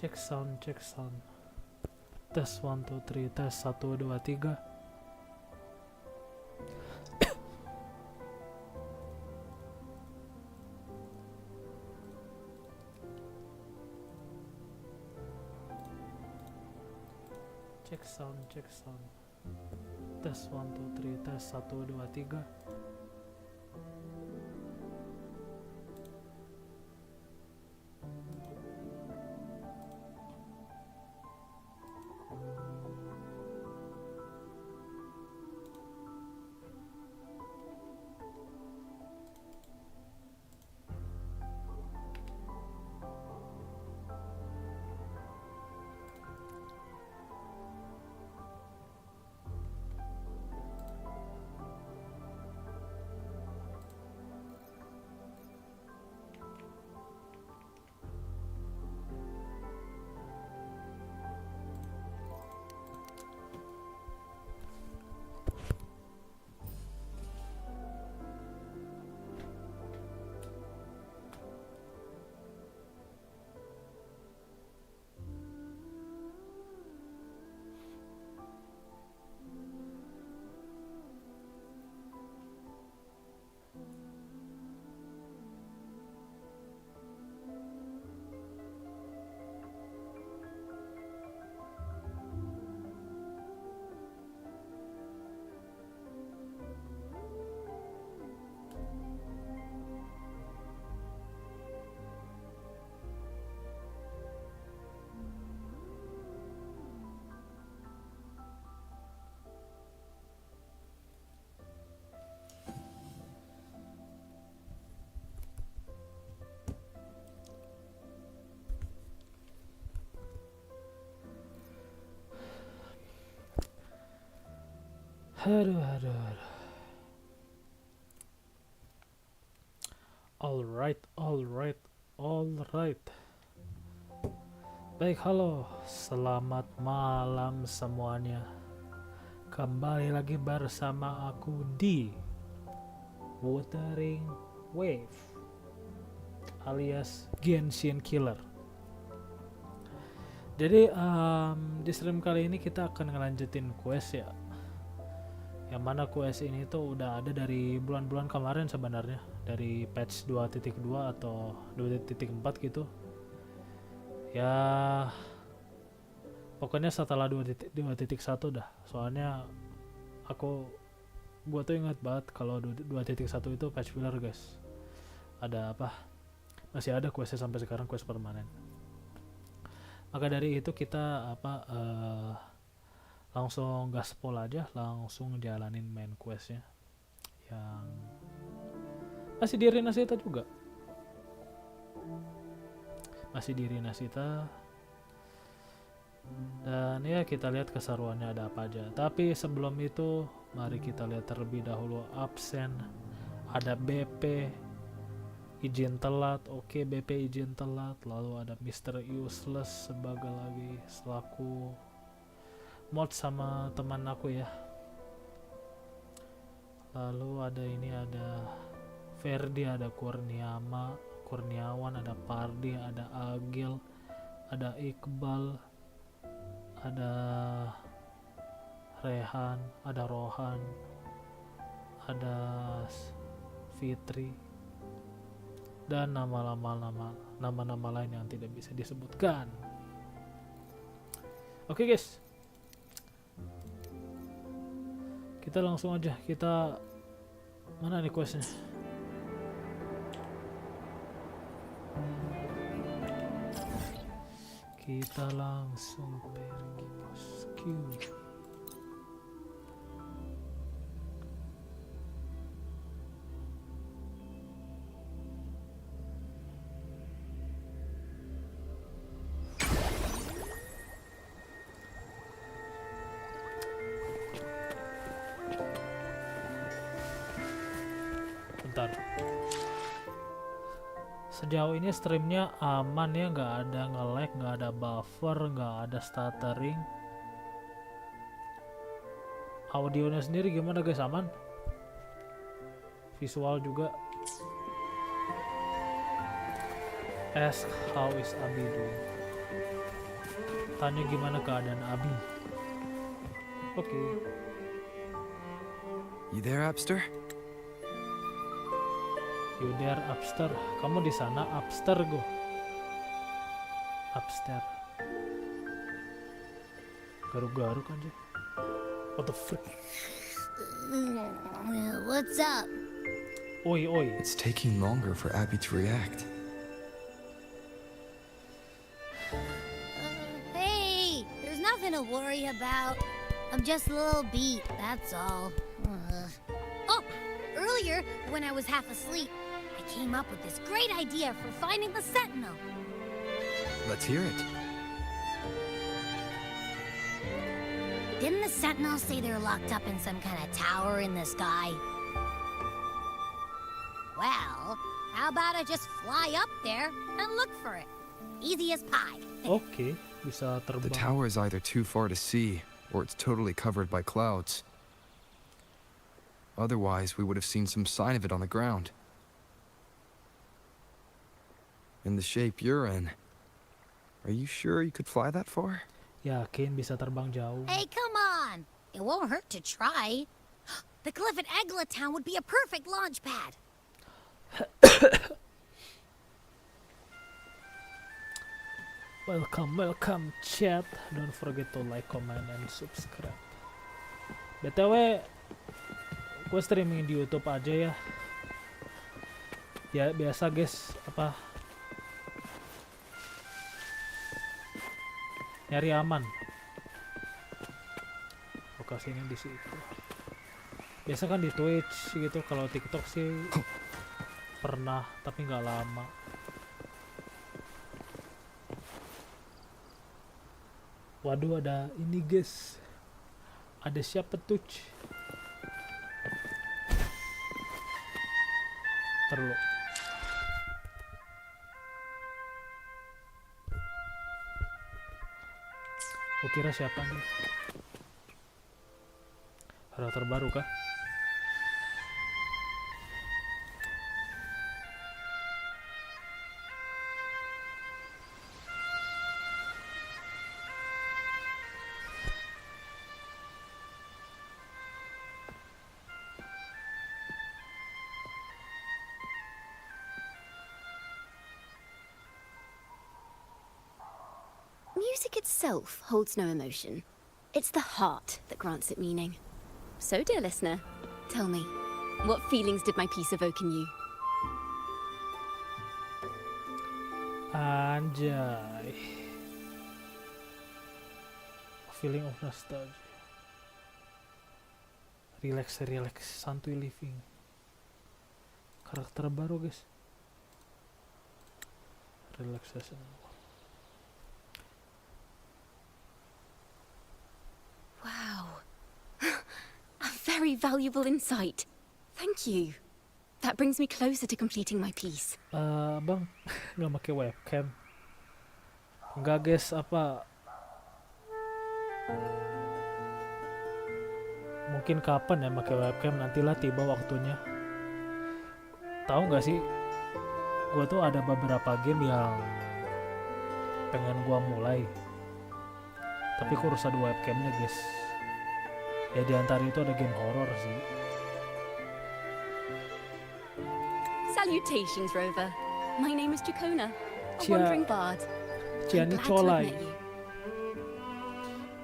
Cek sound, cek sound. Tes 1 2 3, tes 1 2 3. Cek sound, cek sound. Tes 1 2 3, tes 1 2 3. Aduh. Alright. Baik, halo. Selamat malam semuanya. Kembali lagi bersama aku di Wuthering Wave alias Genshin Killer. Jadi di stream kali ini kita akan ngelanjutin quest ya. Yang mana quest ini tuh udah ada dari bulan-bulan kemarin sebenarnya, dari patch 2.2 atau 2.4 gitu. Ya pokoknya setelah 2.1 dah. Soalnya gua tuh ingat banget kalau 2.1 itu patch filler, guys. Ada apa? Masih ada questnya sampai sekarang, quest permanen. Maka dari itu kita langsung gaspol aja, langsung jalanin main questnya yang masih di RINASCITA juga, dan ya kita lihat keseruannya ada apa aja. Tapi sebelum itu mari kita lihat terlebih dahulu absen. Ada BP izin telat, oke, BP izin telat. Lalu ada Mr. Useless sebagai lagi selaku mod sama teman aku ya. Lalu ada Ferdi, ada Kurniawan, ada Pardi, ada Agil, ada Iqbal, ada Rehan, ada Rohan, ada Fitri, dan nama-nama lain yang tidak bisa disebutkan. Oke guys, kita langsung aja, mana nih questnya? Kita langsung pergi bosku. Bentar. Sejauh ini streamnya aman ya, nggak ada nge-lag, nggak ada buffer, nggak ada stuttering. Audionya sendiri gimana guys, aman? Visual juga. Ask how is Abi doing? Tanya gimana keadaan Abi. Oke. You there, Upster? You there, Upster? Kamu di sana, Upster go. Upster. Garuk-garuk aja. What the frick? What's up? Oi, oi. It's taking longer for Abby to react. Hey, there's nothing to worry about. I'm just a little beat, that's all. Oh, earlier, when I was half asleep, I came up with this great idea for finding the Sentinel. Let's hear it. Didn't the Sentinels say they're locked up in some kind of tower in the sky? Well, how about I just fly up there and look for it? Easy as pie. Oke, bisa The terbang. tower is either too far to see, or it's totally covered by clouds. Otherwise, we would have seen some sign of it on the ground. In the shape you're in, are you sure you could fly that far? Yakin bisa terbang jauh. Hey, come on! It won't hurt to try. The cliff at Egla Town would be a perfect launch pad. Welcome chat. Don't forget to like, comment, and subscribe. BTW, gue streaming di YouTube aja ya. Ya biasa guys, apa? Nyari aman. Lokasinya di situ. Biasa kan di Twitch gitu, kalau TikTok sih pernah tapi nggak lama. Waduh, ada ini guys. Ada siapa tuh? Terlalu. Gue kira siapa nih? Karakter baru kah? Music itself holds no emotion. It's the heart that grants it meaning. So, dear listener, tell me, what feelings did my piece evoke in you? Anjay. A feeling of nostalgia. Relax, santuy living. Karakter baru guys. Relaxation. Wow. A very valuable insight. Thank you. That brings me closer to completing my piece. Bang, nggak pakai webcam. Enggak guys, apa? Mungkin kapan ya pakai webcam, nantilah tiba waktunya. Tahu nggak sih? Gua tuh ada beberapa game yang pengen gua mulai. Tapi kurus ada webcamnya guys. Ya di antara itu ada game horror sih. Salutations, Rover. My name is Jacona, a Cia- wandering bard. Ciani I'm glad to have Colai. met you.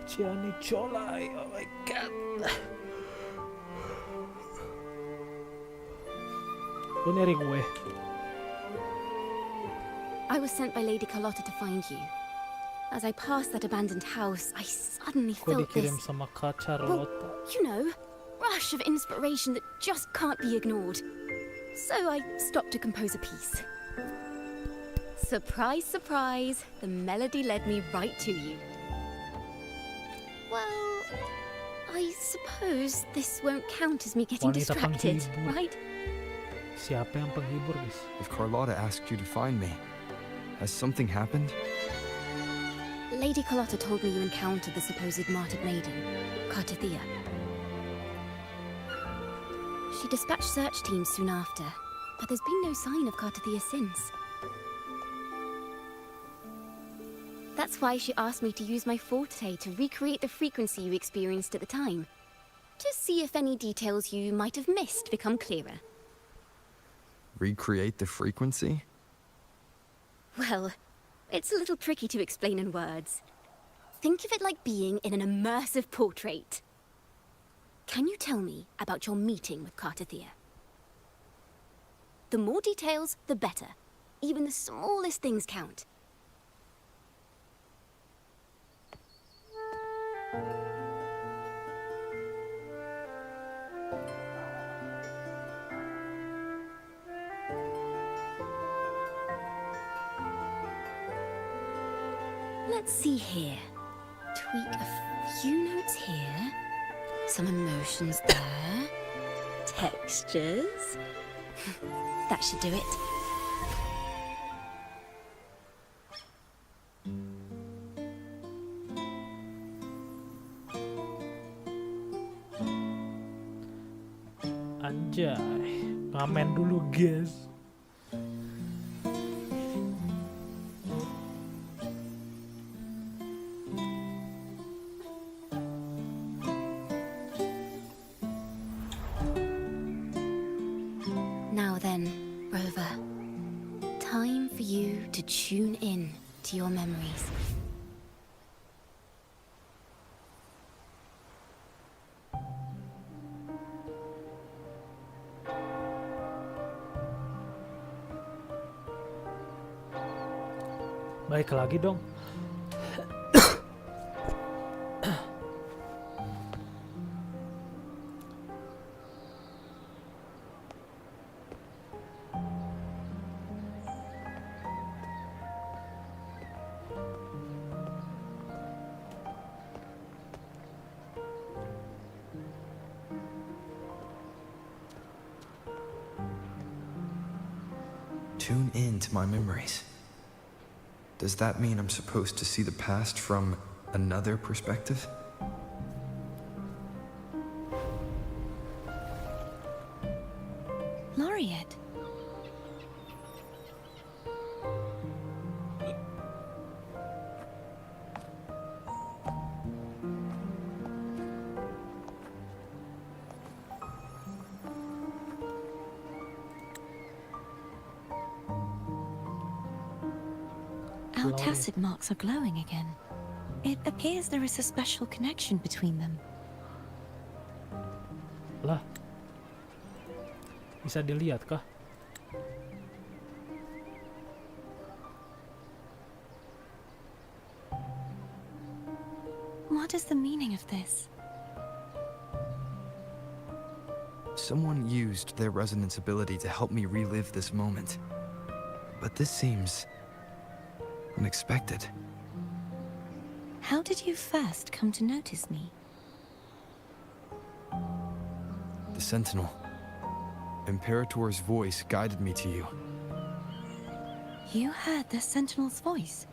Ciani Colai. Oh my god. Lu nyari gue. I was sent by Lady Carlotta to find you. As I passed that abandoned house, I suddenly Gue felt dikirim this, sama Kak Charlotta. you know, rush of inspiration that just can't be ignored. So I stopped to compose a piece. Surprise, surprise, the melody led me right to you. Well, I suppose this won't count as me getting Wanita distracted, penghibur. right? Siapa yang penghibur guys? If Carlotta asked you to find me, has something happened? Lady Carlotta told me you encountered the supposed martyred maiden, Cartathea. She dispatched search teams soon after, but there's been no sign of Cartathea since. That's why she asked me to use my forte to recreate the frequency you experienced at the time. To see if any details you might have missed become clearer. Recreate the frequency? Well, it's a little tricky to explain in words. Think of it like being in an immersive portrait. Can you tell me about your meeting with Cartathea? The more details, the better. Even the smallest things count. Let's see here. Tweak a few notes here. Some emotions there. Textures. That should do it. Anjay, ngamen dulu guys. Now then, Rover. Time for you to tune in to your memories. Baik lagi dong. Tune in to my memories. Does that mean I'm supposed to see the past from another perspective? Laureate. Our tacit marks are glowing again. It appears there is a special connection between them. Lah. Bisa dilihat kah? What is the meaning of this? Someone used their resonance ability to help me relive this moment. But this seems unexpected. How did you first come to notice me? The Sentinel. Imperator's voice guided me to you. You heard the Sentinel's voice?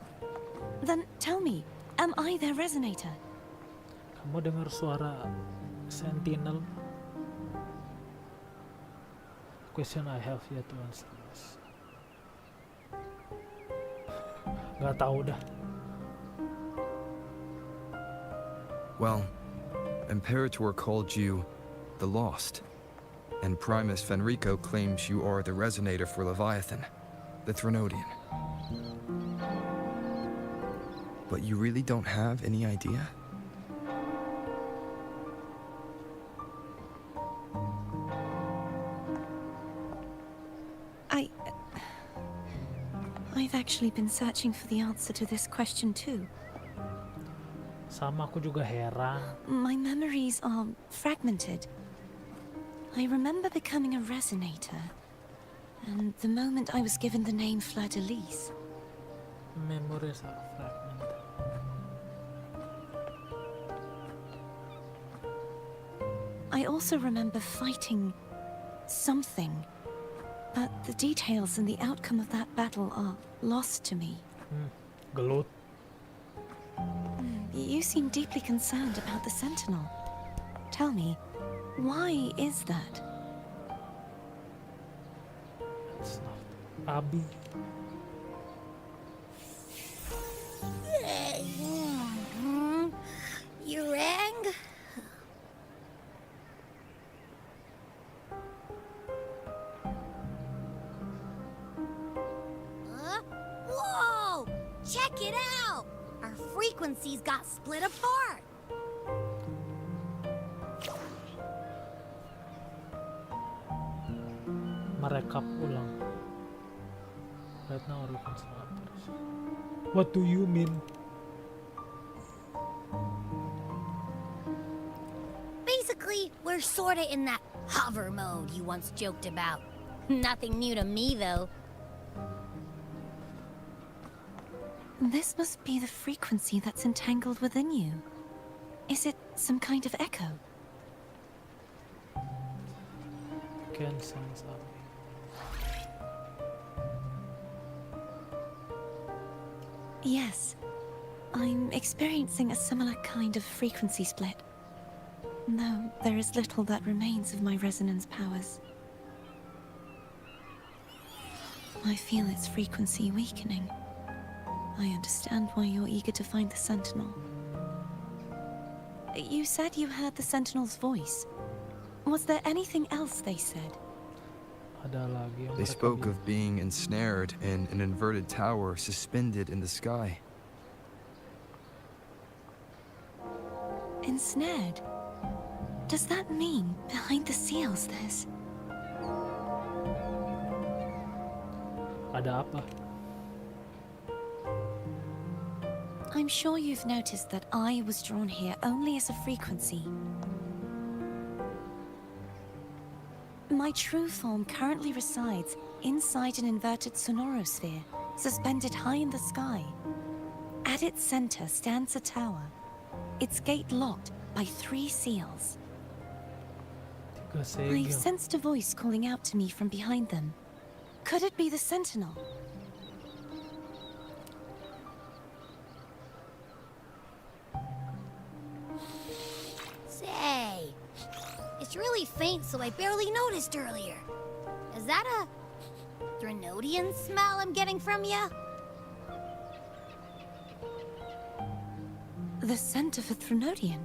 Then tell me, am I their resonator? Kamu dengar suara Sentinel? Question I have yet to answer. Gak tahu dah. Well, Imperator called you the Lost, and Primus Fenrico claims you are the resonator for Leviathan, the Threnodian. But you really don't have any idea? I've actually been searching for the answer to this question too. Sama, aku juga heran. My memories are fragmented. I remember becoming a resonator, and the moment I was given the name Fleur-de-Lis. Memories are fragmented. I also remember fighting something, but the details and the outcome of that battle are lost to me. Gelut. You seem deeply concerned about the Sentinel. Tell me, why is that? It's not Abi. frequencies got split apart. Merekap ulang. Right now our operation. What do you mean? Basically, we're sorta in that hover mode you once joked about. Nothing new to me, though. This must be the frequency that's entangled within you. Is it some kind of echo? Can sense up. Yes. I'm experiencing a similar kind of frequency split. Though there is little that remains of my resonance powers. I feel its frequency weakening. I understand why you're eager to find the Sentinel. You said you heard the Sentinel's voice. Was there anything else they said? Ada lagi yang They mereka spoke bilang. of being ensnared in an inverted tower suspended in the sky. Ensnared? Does that mean behind the seals there's... Ada apa? I'm sure you've noticed that I was drawn here only as a frequency. My true form currently resides inside an inverted sonorosphere, suspended high in the sky. At its center stands a tower, its gate locked by 3 seals. Tiga I've segel. sensed a voice calling out to me from behind them. Could it be the Sentinel? Say, it's really faint, so I barely noticed earlier. Is that a Drenodian smell I'm getting from you? The scent of a Threnodian.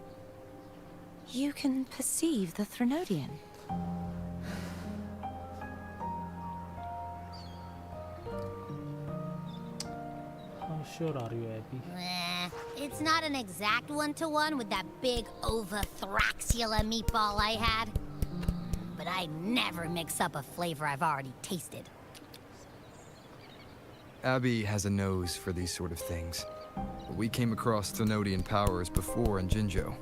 You can perceive the Threnodian. How sure are you, Abby? It's not an exact one-to-one with that big Ovathraxula meatball I had. But I never mix up a flavor I've already tasted. Abby has a nose for these sort of things. We came across Thenodian powers before in Jinzhou.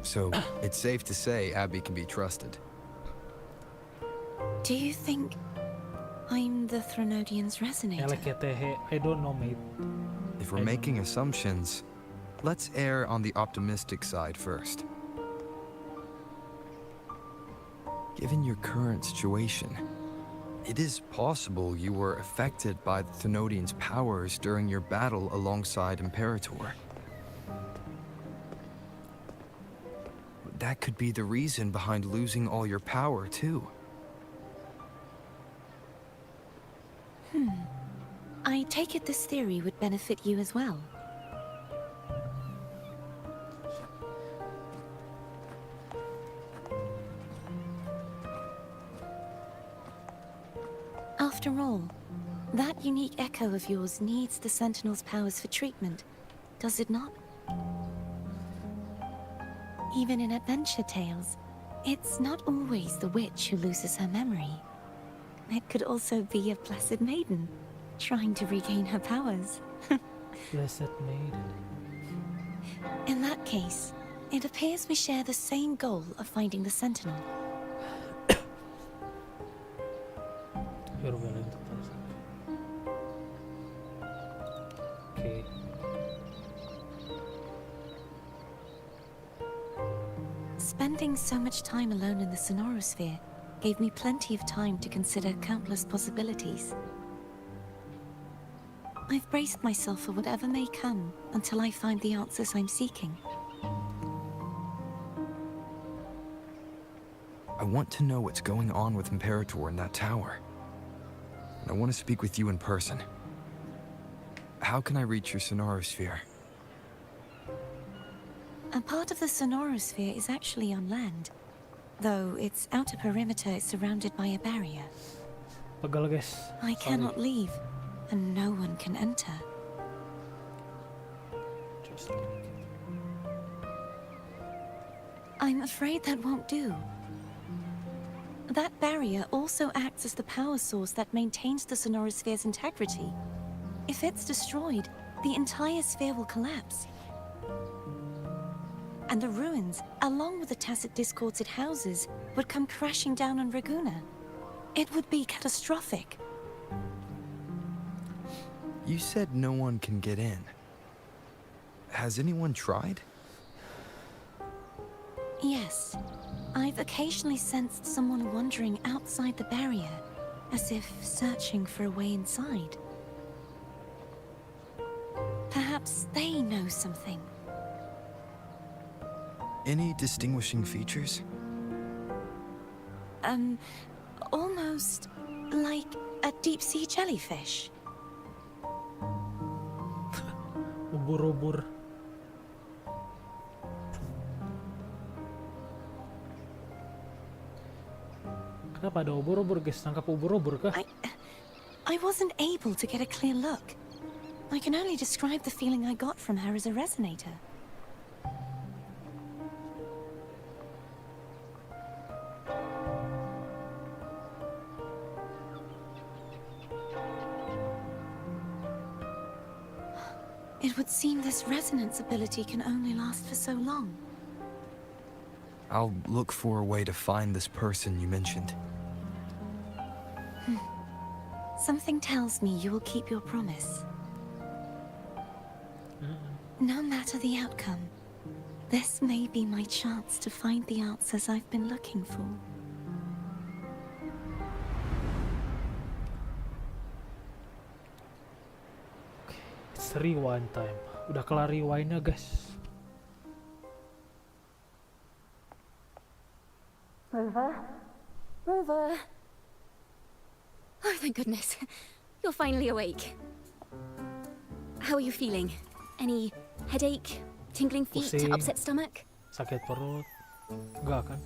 So, it's safe to say Abby can be trusted. Do you think I'm the Threnodian's resonator? LKTH, I don't know, mate. If we're I don't making assumptions, let's err on the optimistic side first. Given your current situation, it is possible you were affected by the Thenodian's powers during your battle alongside Imperator. That could be the reason behind losing all your power, too. I take it this theory would benefit you as well. After all, that unique echo of yours needs the Sentinel's powers for treatment, does it not? Even in adventure tales, it's not always the witch who loses her memory. It could also be a blessed maiden, trying to regain her powers. Blessed maiden. In that case, it appears we share the same goal of finding the Sentinel. You're willing to tell something. Okay. Spending so much time alone in the sonorosphere gave me plenty of time to consider countless possibilities. I've braced myself for whatever may come until I find the answers I'm seeking. I want to know what's going on with Imperator in that tower. And I want to speak with you in person. How can I reach your sonorosphere? A part of the sonorosphere is actually on land, though its outer perimeter is surrounded by a barrier. Pegal, guys. I Sorry. cannot leave, and no one can enter. I'm afraid that won't do. That barrier also acts as the power source that maintains the sonorosphere's integrity. If it's destroyed, the entire sphere will collapse. And the ruins, along with the tacit discords it houses, would come crashing down on Raguna. It would be catastrophic. You said no one can get in. Has anyone tried? Yes. I've occasionally sensed someone wandering outside the barrier, as if searching for a way inside. Perhaps they know something. Any distinguishing features? Almost like a deep-sea jellyfish. Ubur-ubur. Kenapa ada ubur-ubur, guys? Tangkap ubur-ubur kah? I wasn't able to get a clear look. I can only describe the feeling I got from her as a resonator. It would seem this resonance ability can only last for so long. I'll look for a way to find this person you mentioned. Something tells me you will keep your promise. No matter the outcome, this may be my chance to find the answers I've been looking for. It's rewind time. Udah kelar rewindnya, guys. Rover? Rover? Oh, thank goodness. You're finally awake. How are you feeling? Any headache, tingling feet, Pusing. upset stomach? Sakit perut. Enggak kan?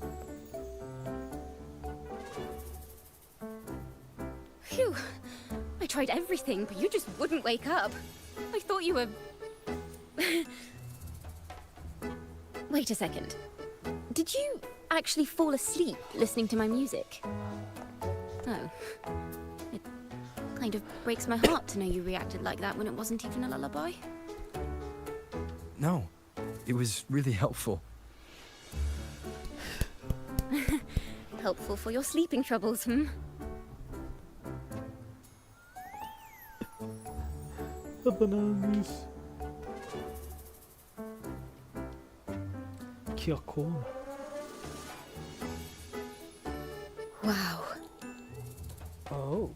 Phew. I tried everything, but you just wouldn't wake up. I thought you were... Wait a second. Did you actually fall asleep listening to my music? Oh. It kind of breaks my heart to know you reacted like that when it wasn't even a lullaby. No, it was really helpful. Helpful for your sleeping troubles, hmm? Apa nangis? Kyoko. Wow. Oh.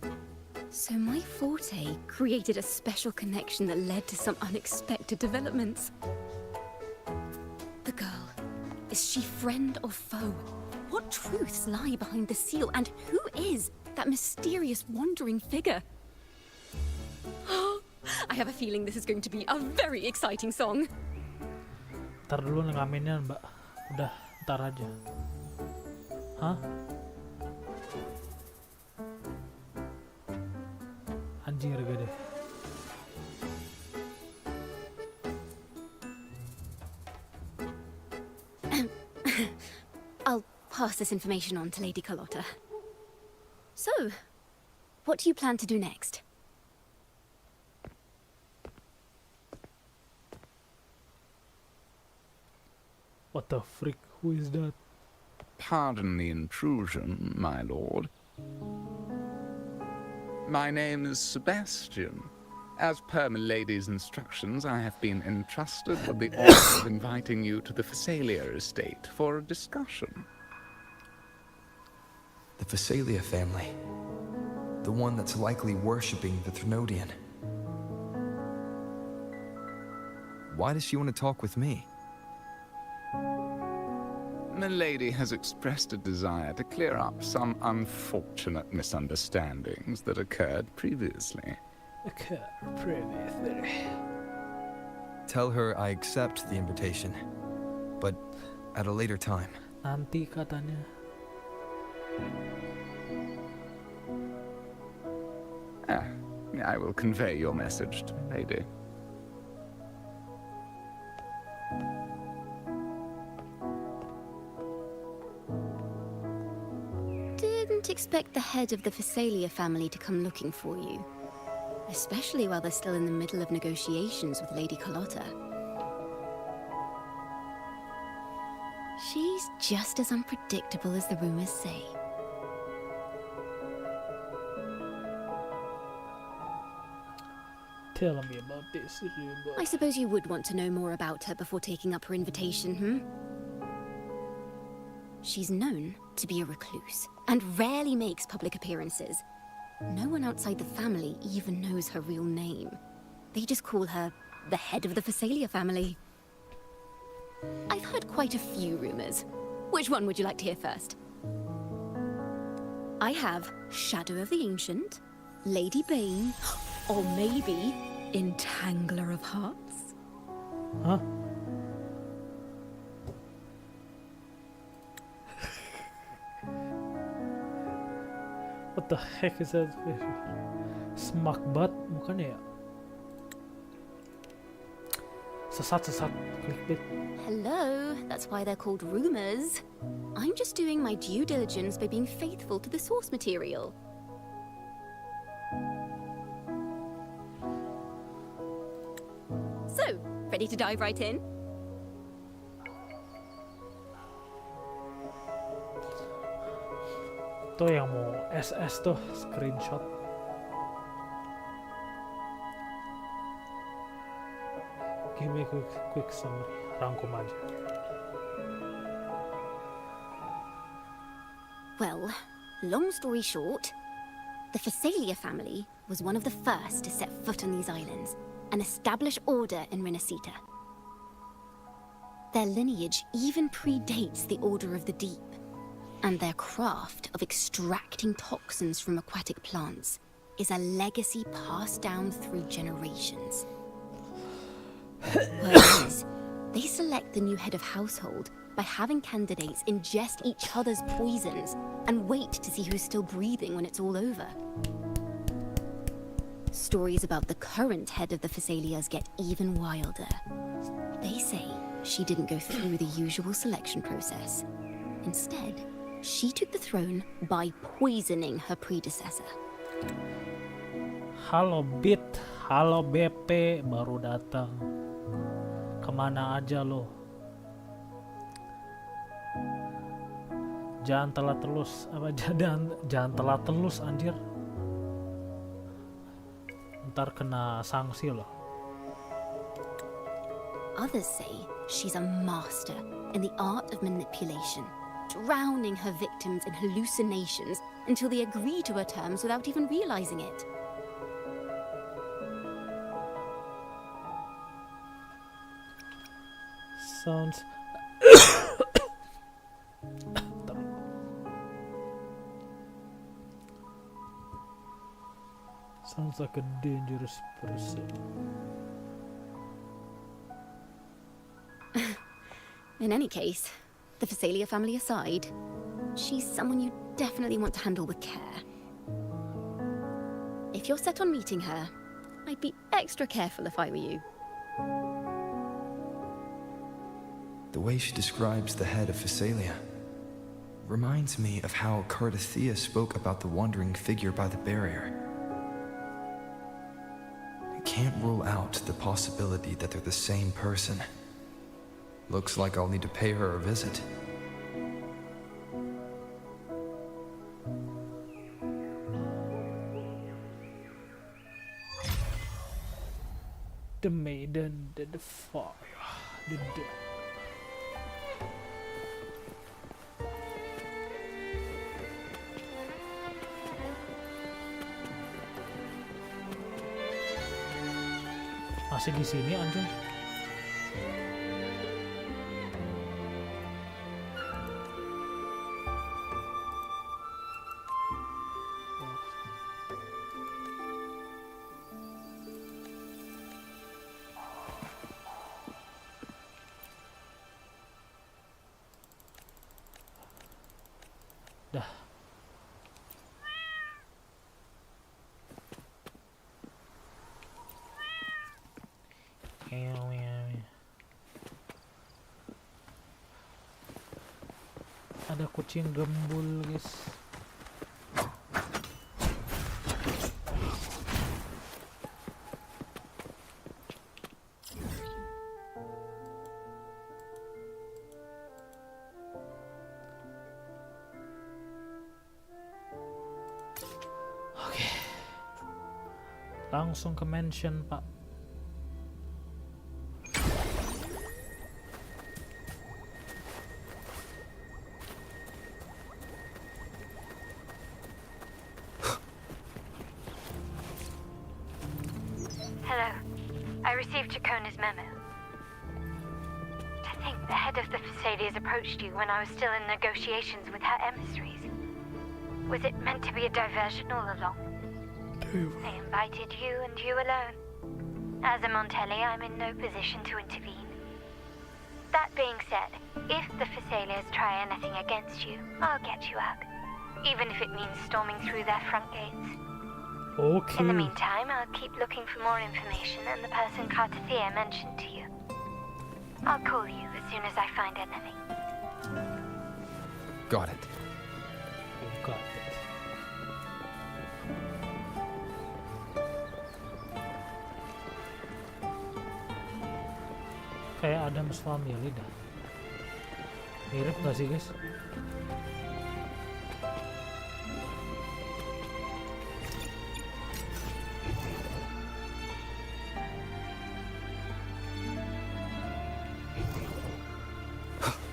So my forte created a special connection that led to some unexpected developments. The girl, is she friend or foe? What truths lie behind the seal, and who is that mysterious wandering figure? I have a feeling this is going to be a very exciting song. Ntar dulu ngamennya, Mbak. Udah, ntar aja. Hah? Anjir gede. I'll pass this information on to Lady Carlotta. So, what do you plan to do next? What the frick? Who is that? Pardon the intrusion, my lord. My name is Sebastian. As per milady's instructions, I have been entrusted with the honor of inviting you to the Phasalia estate for a discussion. The Phasalia family. The one that's likely worshipping the Thrnodian. Why does she want to talk with me? Milady has expressed a desire to clear up some unfortunate misunderstandings that occurred previously. Okay, previously. Tell her I accept the invitation, but at a later time. Nanti katanya. I will convey your message to Milady. don't expect the head of the Phasalia family to come looking for you. Especially while they're still in the middle of negotiations with Lady Carlotta. She's just as unpredictable as the rumors say. Tell me about this rumor. I suppose you would want to know more about her before taking up her invitation, hmm? She's known to be a recluse, and rarely makes public appearances. No one outside the family even knows her real name. They just call her the head of the Phasalia family. I've heard quite a few rumors. Which one would you like to hear first? I have Shadow of the Ancient, Lady Bane, or maybe Entangler of Hearts. Huh? What the heck is that? Smack butt? Bukan ya? Sesat. Clickbait. Hello, that's why they're called rumors. I'm just doing my due diligence by being faithful to the source material. So, ready to dive right in? Tuh yang mau SS tuh screenshot. Give me a quick summary. Rangkum aja. Well, long story short, the Phasalia family was one of the first to set foot on these islands and establish order in RINASCITA. Their lineage even predates the Order of the Deep, and their craft of extracting toxins from aquatic plants is a legacy passed down through generations. Whereas, they select the new head of household by having candidates ingest each other's poisons and wait to see who's still breathing when it's all over. Stories about the current head of the Phasalias get even wilder. They say she didn't go through the usual selection process. Instead, she took the throne by poisoning her predecessor. Halo Bit, halo BP, baru datang. Kemana aja lo? Jangan telat telus, apa jangan telat telus anjir. Ntar kena sanksi loh. Others say she's a master in the art of manipulation, drowning her victims in hallucinations until they agree to her terms without even realizing it. Sounds sounds like a dangerous person. In any case, the Phasalia family aside, she's someone you definitely want to handle with care. If you're set on meeting her, I'd be extra careful if I were you. The way she describes the head of Phasalia reminds me of how Cardathea spoke about the wandering figure by the barrier. I can't rule out the possibility that they're the same person. Looks like I'll need to pay her a visit. The maiden did the fire. Masih di sini anjing. Dah. Ada kucing gembul, guys. Langsung ke mansion, Pak. Hello. I received Chacona's memo. To think the head of the Thessalians approached you when I was still in negotiations with her emissaries. Was it meant to be a diversion all along? They invited you and you alone. As a Montelli, I'm in no position to intervene. That being said, if the Thessalians try anything against you, I'll get you out. Even if it means storming through their front gates. Oke. In the meantime, I'll keep looking for more information and the person Cartathea mentioned to you. I'll call you as soon as I find anything. Got it. Got it. Kayak Adam's Family dah. Mirip gak sih, guys?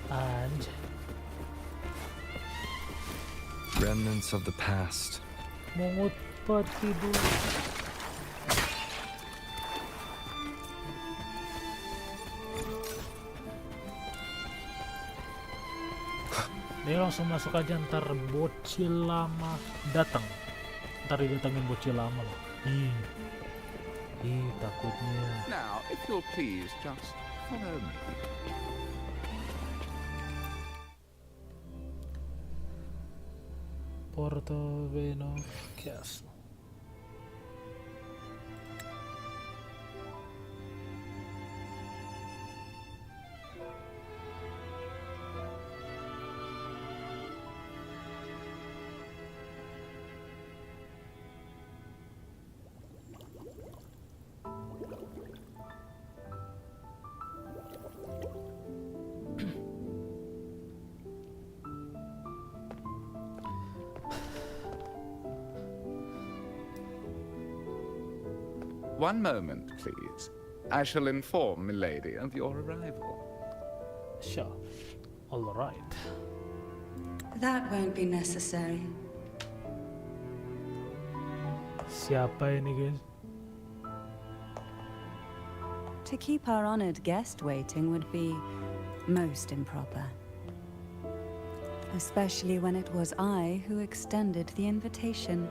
Anjay. Remnants of the past. Mungut tidur. Dia langsung masuk aja, ntar bocil lama datang. Ntar didatengin bocil lama loh. Ih, takutnya. Now, if you'll please just follow me. Portoveno Castle. One moment, please. I shall inform Milady of your arrival. Sure. All right. That won't be necessary. Siapa ini, guys? To keep our honored guest waiting would be most improper. Especially when it was I who extended the invitation.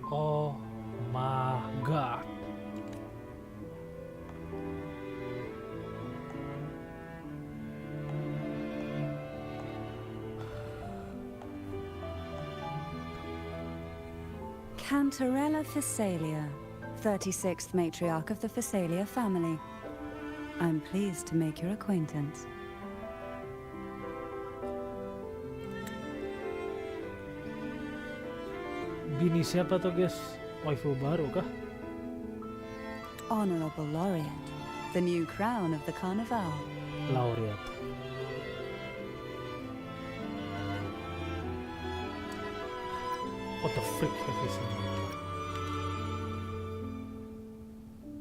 Oh my god. Cantarella Thessalia, 36th matriarch of the Thessalia family. I'm pleased to make your acquaintance. Bini siapa tuh, guys? Waifu baru kah? Honorable Laureate, the new crown of the Carnival. Laureate. What the frick have you seen?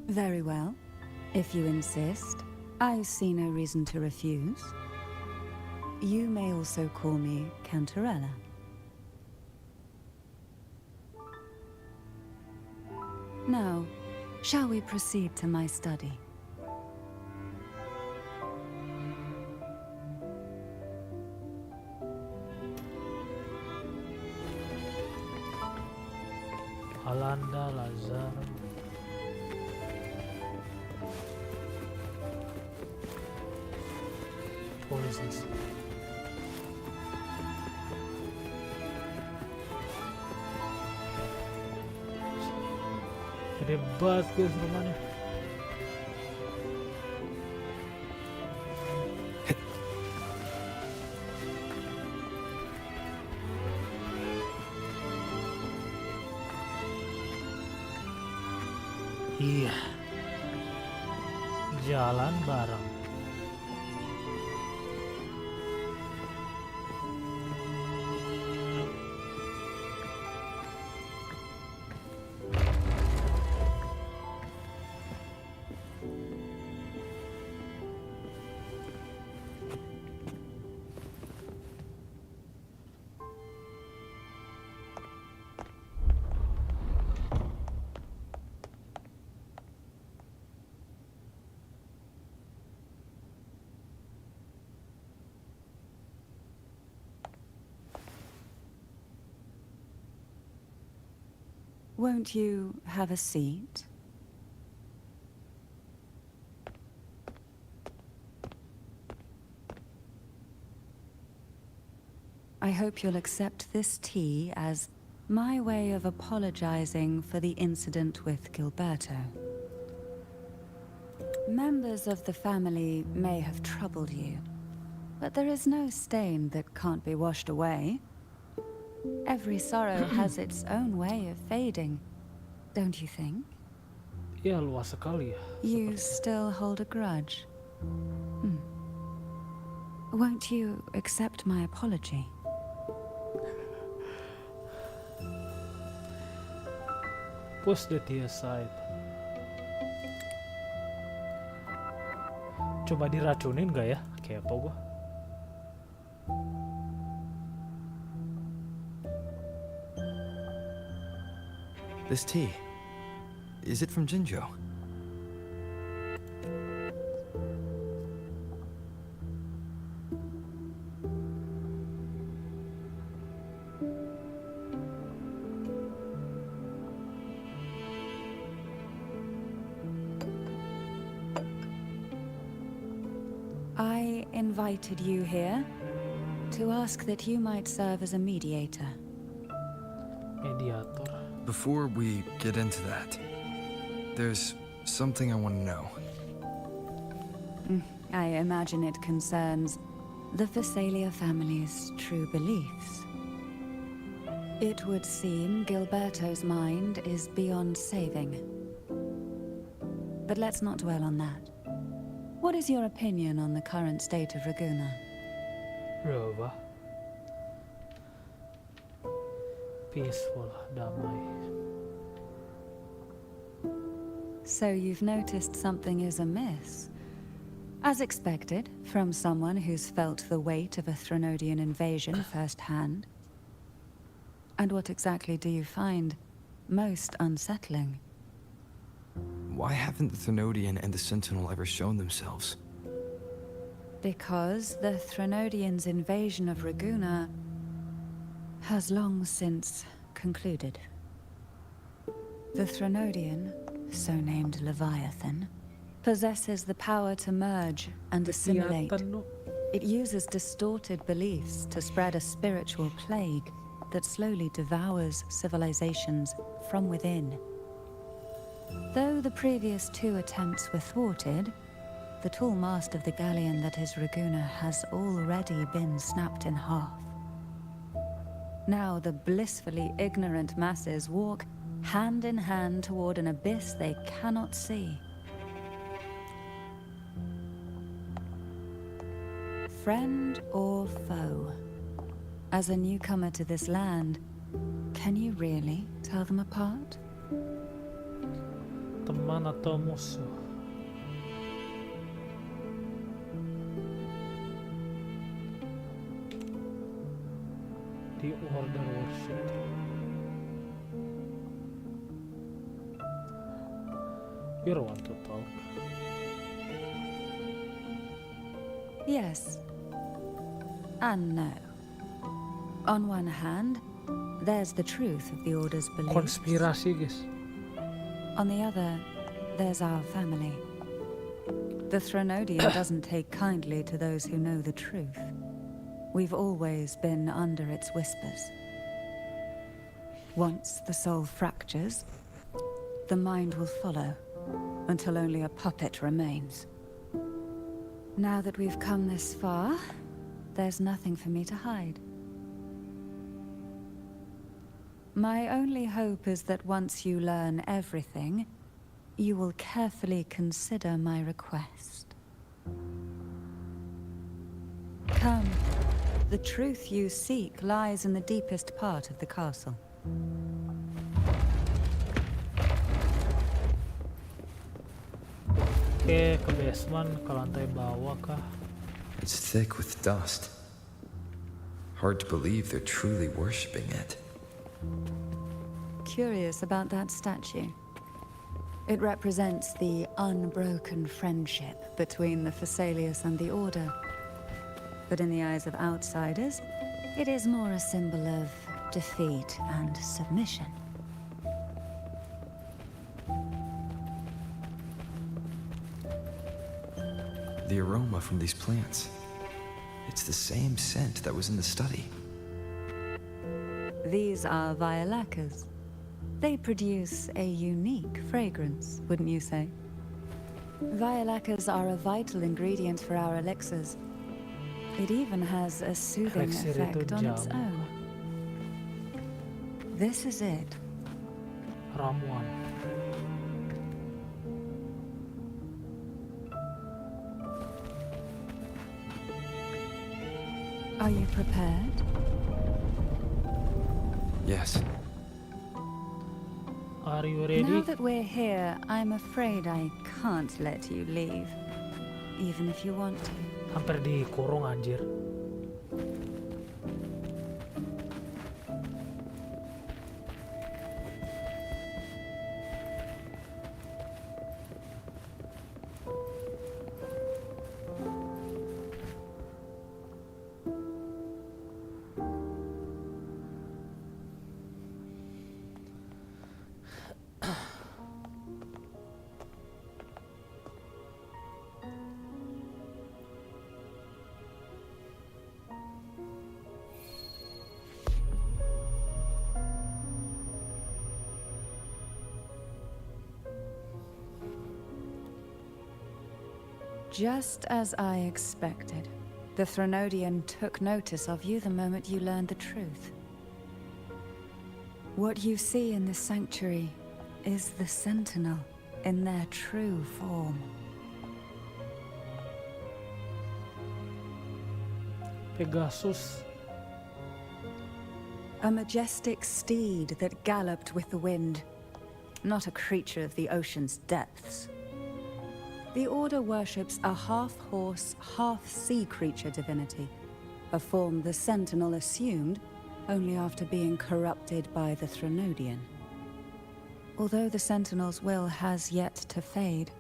Very well. If you insist, I see no reason to refuse. You may also call me Cantarella. Now, shall we proceed to my study? Alanda, Lazar. What is this? Gede banget, guys, rumahnya. Iya. Jalan bareng. Won't you have a seat? I hope you'll accept this tea as my way of apologizing for the incident with Gilberto. Members of the family may have troubled you, but there is no stain that can't be washed away. Every sorrow has its own way of fading, don't you think? Ya, luas sekali ya. You still hold a grudge? Won't you accept my apology? Push the tea aside. Coba diracunin gak ya? Kepo gua. This tea, is it from Jinjo? I invited you here to ask that you might serve as a mediator. Mediator. Before we get into that, there's something I want to know. I imagine it concerns the Phasalia family's true beliefs. It would seem Gilberto's mind is beyond saving. But let's not dwell on that. What is your opinion on the current state of Raguna? Berapa? Peaceful, damai. So you've noticed something is amiss. As expected, from someone who's felt the weight of a Threnodian invasion firsthand. And what exactly do you find most unsettling? Why haven't the Threnodian and the Sentinel ever shown themselves? Because the Threnodians' invasion of Raguna has long since concluded. The Threnodian, so named Leviathan, possesses the power to merge and assimilate. Kelihatan no. It uses distorted beliefs to spread a spiritual plague that slowly devours civilizations from within. Though the previous two attempts were thwarted, the tall mast of the galleon that is Raguna has already been snapped in half. Now the blissfully ignorant masses walk hand in hand toward an abyss they cannot see. Friend or foe? As a newcomer to this land, can you really tell them apart? Teman atau musuh? The order worship. You don't want to talk. Yes. And no. On one hand, there's the truth of the Order's beliefs. Konspirasi, guys. On the other, there's our family. The Threnodian doesn't take kindly to those who know the truth. We've always been under its whispers. Once the soul fractures, the mind will follow, until only a puppet remains. Now that we've come this far, there's nothing for me to hide. My only hope is that once you learn everything, you will carefully consider my request. Come. The truth you seek lies in the deepest part of the castle. Oke, ke basement, ke lantai bawah kah? It's thick with dust. Hard to believe they're truly worshipping it. Curious about that statue. It represents the unbroken friendship between the Phasaelius and the Order. But in the eyes of outsiders, it is more a symbol of defeat and submission. the aroma from these plants. It's the same scent that was in the study. These are violacas. They produce a unique fragrance, wouldn't you say? Violacas are a vital ingredient for our elixirs. It even has a soothing Elixir itu effect on its jamu. own. This is it. Ramuan. Are you prepared? Yes. Are you Now ready? that we're here, I'm afraid I can't let you leave. Even if you want to. Hampir dikurung anjir. Just as I expected, the Threnodian took notice of you the moment you learned the truth. What you see in this sanctuary is the Sentinel in their true form. Pegasus. A majestic steed that galloped with the wind, not a creature of the ocean's depths. The Order worships a half-horse, half-sea creature divinity, a form the Sentinel assumed only after being corrupted by the Threnodian. Although the Sentinel's will has yet to fade,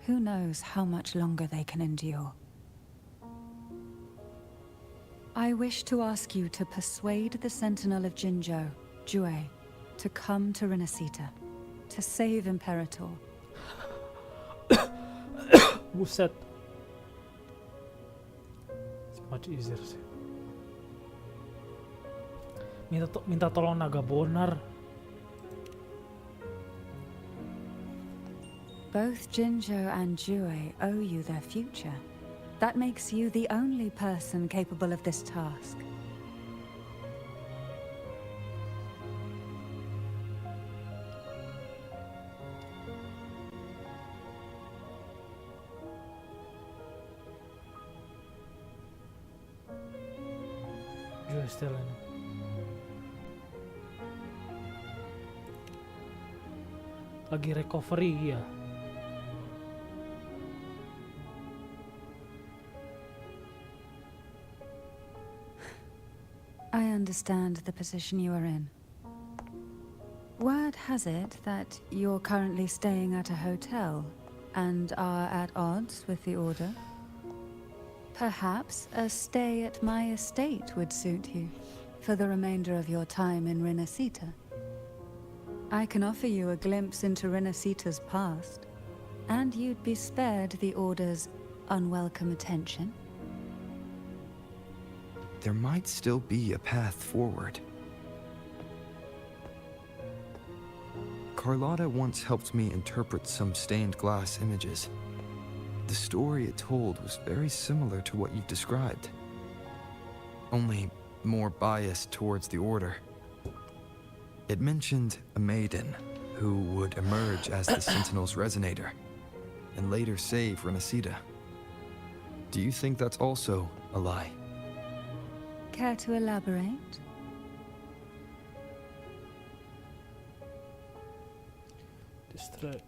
who knows how much longer they can endure. I wish to ask you to persuade the Sentinel of Jinzhou, Jue, to come to RINASCITA, to save Imperator. Buset. It's much easier sih. Minta tolong naga bonar. Both Jinzhou and Jue owe you their future. That makes you the only person capable of this task. Juga still ini. Lagi recovery ya. I understand the position you are in. Word has it that you're currently staying at a hotel and are at odds with the Order. Perhaps a stay at my estate would suit you for the remainder of your time in RINASCITA. I can offer you a glimpse into RINASCITA's past, and you'd be spared the Order's unwelcome attention. There might still be a path forward. Carlotta once helped me interpret some stained glass images. The story it told was very similar to what you've described, only more biased towards the Order. It mentioned a maiden who would emerge as the Sentinel's resonator and later save RINASCITA. Do you think that's also a lie? Care to elaborate? Distract.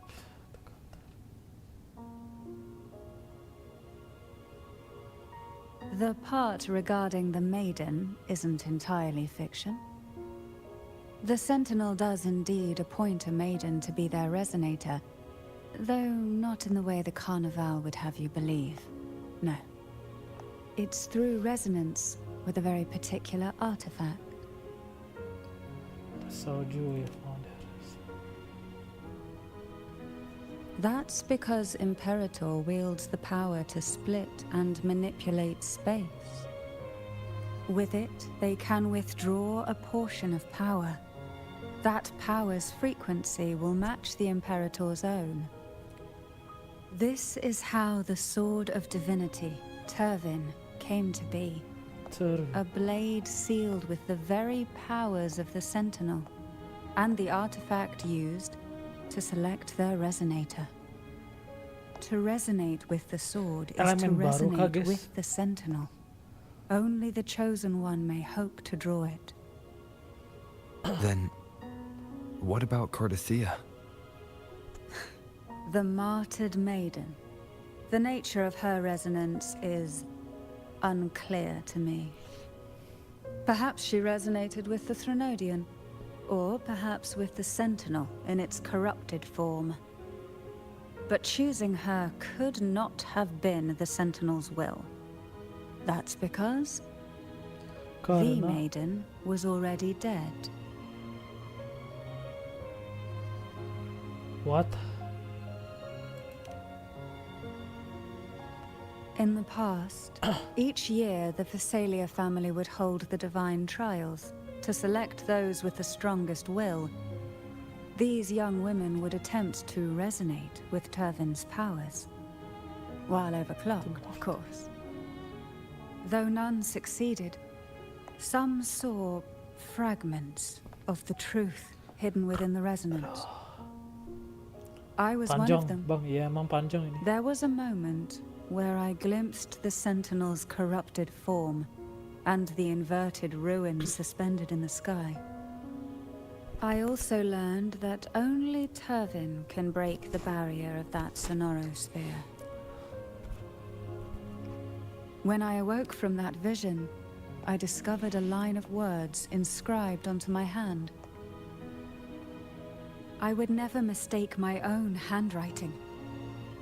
The part regarding the maiden isn't entirely fiction. The Sentinel does indeed appoint a maiden to be their resonator, though not in the way the Carnival would have you believe. No. It's through resonance with a very particular artifact. That's how Joey found her. That's because Imperator wields the power to split and manipulate space. With it, they can withdraw a portion of power. That power's frequency will match the Imperator's own. This is how the Sword of Divinity, Turvin, came to be. A blade sealed with the very powers of the Sentinel, and the artifact used to select their resonator. To resonate with the sword is to Elemen baru kah, resonate guys? with the Sentinel. Only the Chosen One may hope to draw it. Then, what about Cardathea? The martyred maiden. The nature of her resonance is unclear to me. Perhaps she resonated with the Threnodian, or perhaps with the Sentinel in its corrupted form. But choosing her could not have been the Sentinel's will. That's because the Karena maiden was already dead. what? In the past, each year the Phasalia family would hold the divine trials to select those with the strongest will. These young women would attempt to resonate with Turvin's powers, while overclocked, of course. Though none succeeded, some saw fragments of the truth hidden within the resonance. I was one of Panjang, them. bang. Iya emang panjang ini. There was a moment where I glimpsed the Sentinel's corrupted form and the inverted ruins suspended in the sky. I also learned that only Turvin can break the barrier of that sonorosphere. When I awoke from that vision, I discovered a line of words inscribed onto my hand. I would never mistake my own handwriting.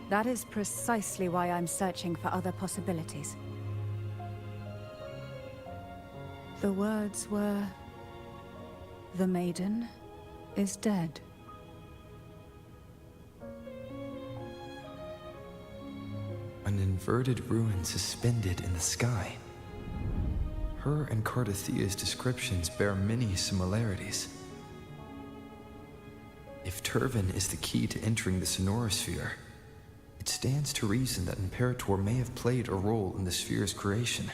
That is precisely why I'm searching for other possibilities. The words were, "The maiden is dead." An inverted ruin suspended in the sky. Her and Cardathea's descriptions bear many similarities. If Turvin is the key to entering the sonorosphere, it stands to reason that Imperator may have played a role in the sphere's creation.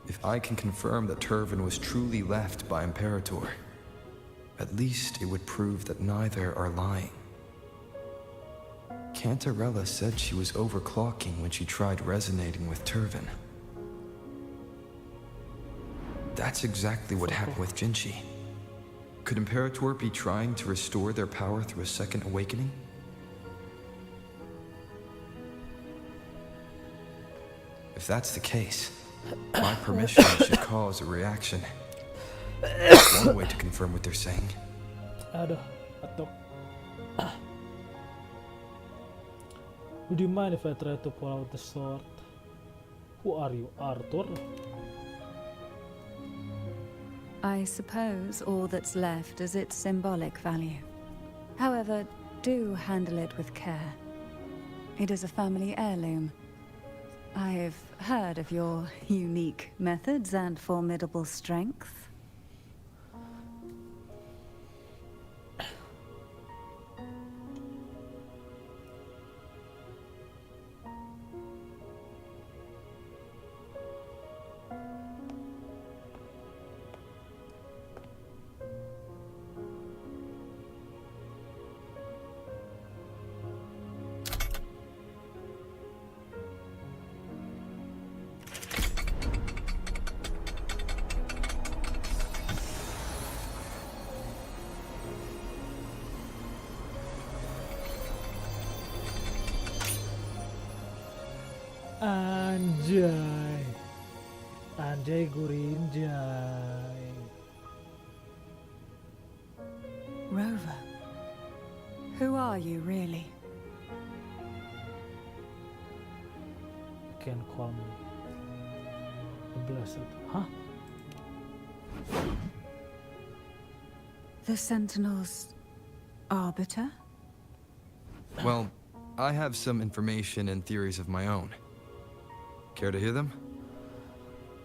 If I can confirm that Turvin was truly left by Imperator, at least it would prove that neither are lying. Cantarella said she was overclocking when she tried resonating with Turvin. That's exactly what happened with Jinchi. Could Imperator be trying to restore their power through a second awakening? If that's the case, my permission should cause a reaction. That's one way to confirm what they're saying. Aduh, atuk. Would you mind if I try to pull out the sword? Who are you, Arthur? I suppose all that's left is its symbolic value. However, do handle it with care. It is a family heirloom. I've heard of your unique methods and formidable strength. Anjay. Anjay gurinjay. Rover, who are you really? You can call me the Blessed. Huh? The Sentinel's arbiter? Well, I have some information and theories of my own. Care to hear them?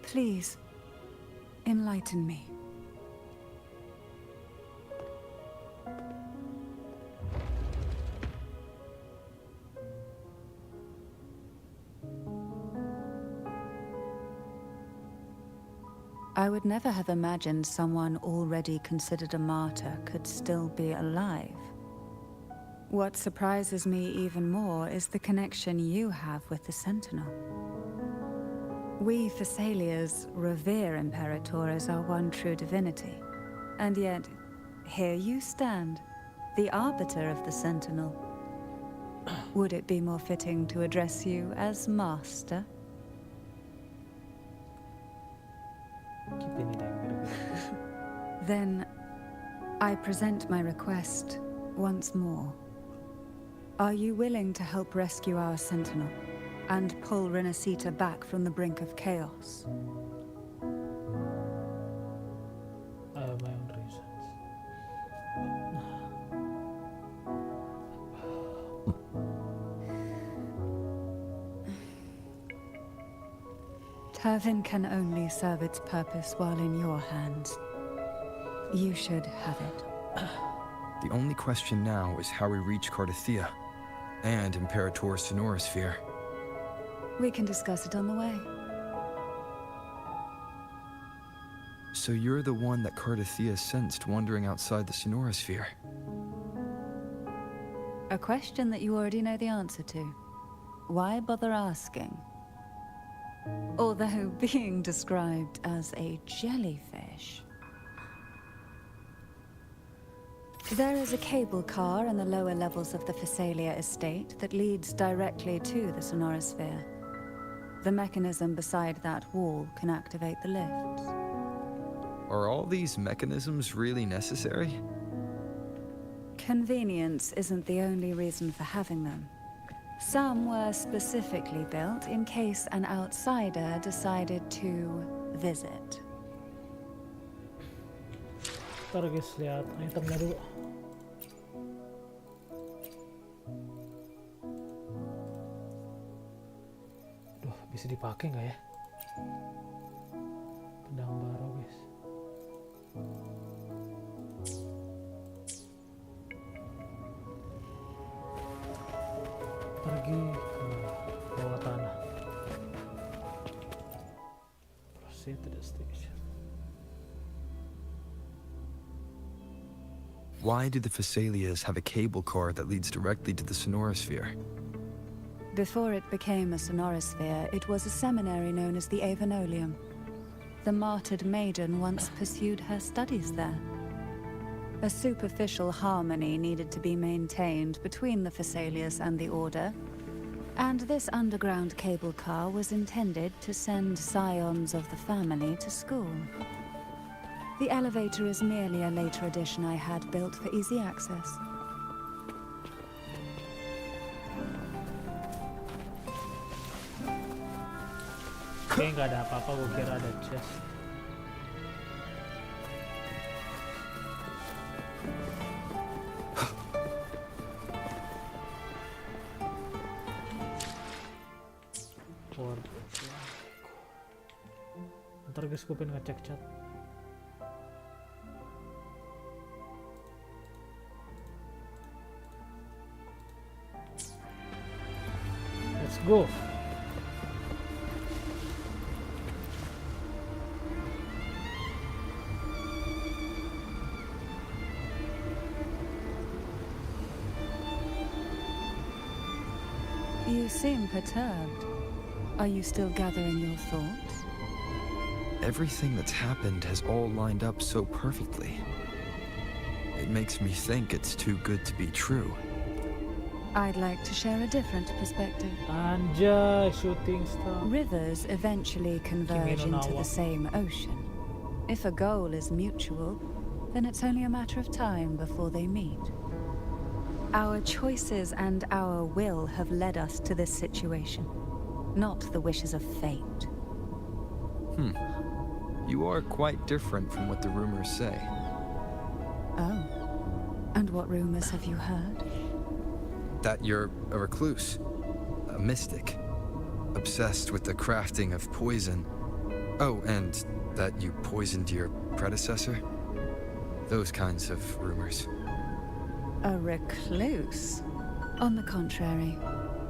Please, enlighten me. I would never have imagined someone already considered a martyr could still be alive. What surprises me even more is the connection you have with the Sentinel. We Thessalians revere Imperator as our one true divinity, and yet, here you stand, the arbiter of the Sentinel. Would it be more fitting to address you as Master? Then, I present my request once more. Are you willing to help rescue our Sentinel and pull RINASCITA back from the brink of chaos? I have my own reasons. Turvin can only serve its purpose while in your hands. You should have it. The only question now is how we reach Cardathia and Imperator's Sonorosphere. We can discuss it on the way. So you're the one that Cardathia sensed wandering outside the Sonorosphere? A question that you already know the answer to. Why bother asking? Although being described as a jellyfish. There is a cable car in the lower levels of the Thessalia estate that leads directly to the Sonorosphere. The mechanism beside that wall can activate the lifts. Are all these mechanisms really necessary? Convenience isn't the only reason for having them. Some were specifically built in case an outsider decided to visit. Ntar guys, lihat itemnya dulu. Duh, bisa dipakai nggak ya? Pedang baru guys. Pergi ke bawah tanah. Proceed to the station. Why do the Thessalias have a cable car that leads directly to the Sonorosphere? Before it became a Sonorosphere, it was a seminary known as the Avenolium. The martyred maiden once pursued her studies there. A superficial harmony needed to be maintained between the Thessalias and the Order, and this underground cable car was intended to send scions of the family to school. The elevator is merely a later addition I had built for easy access. Oke, nggak ada apa-apa, gue kira ada chest. Ntar guys, gue pengen ngecek chat. Let's go. You seem perturbed. Are you still gathering your thoughts? Everything that's happened has all lined up so perfectly. It makes me think it's too good to be true. I'd like to share a different perspective. Anjay, shooting star. Rivers eventually converge Kimi no into Nawa. the same ocean. If a goal is mutual, then it's only a matter of time before they meet. Our choices and our will have led us to this situation, not the wishes of fate. You are quite different from what the rumors say. Oh, and what rumors have you heard? that you're a recluse, a mystic, obsessed with the crafting of poison. Oh, and that you poisoned your predecessor? Those kinds of rumors. A recluse? On the contrary,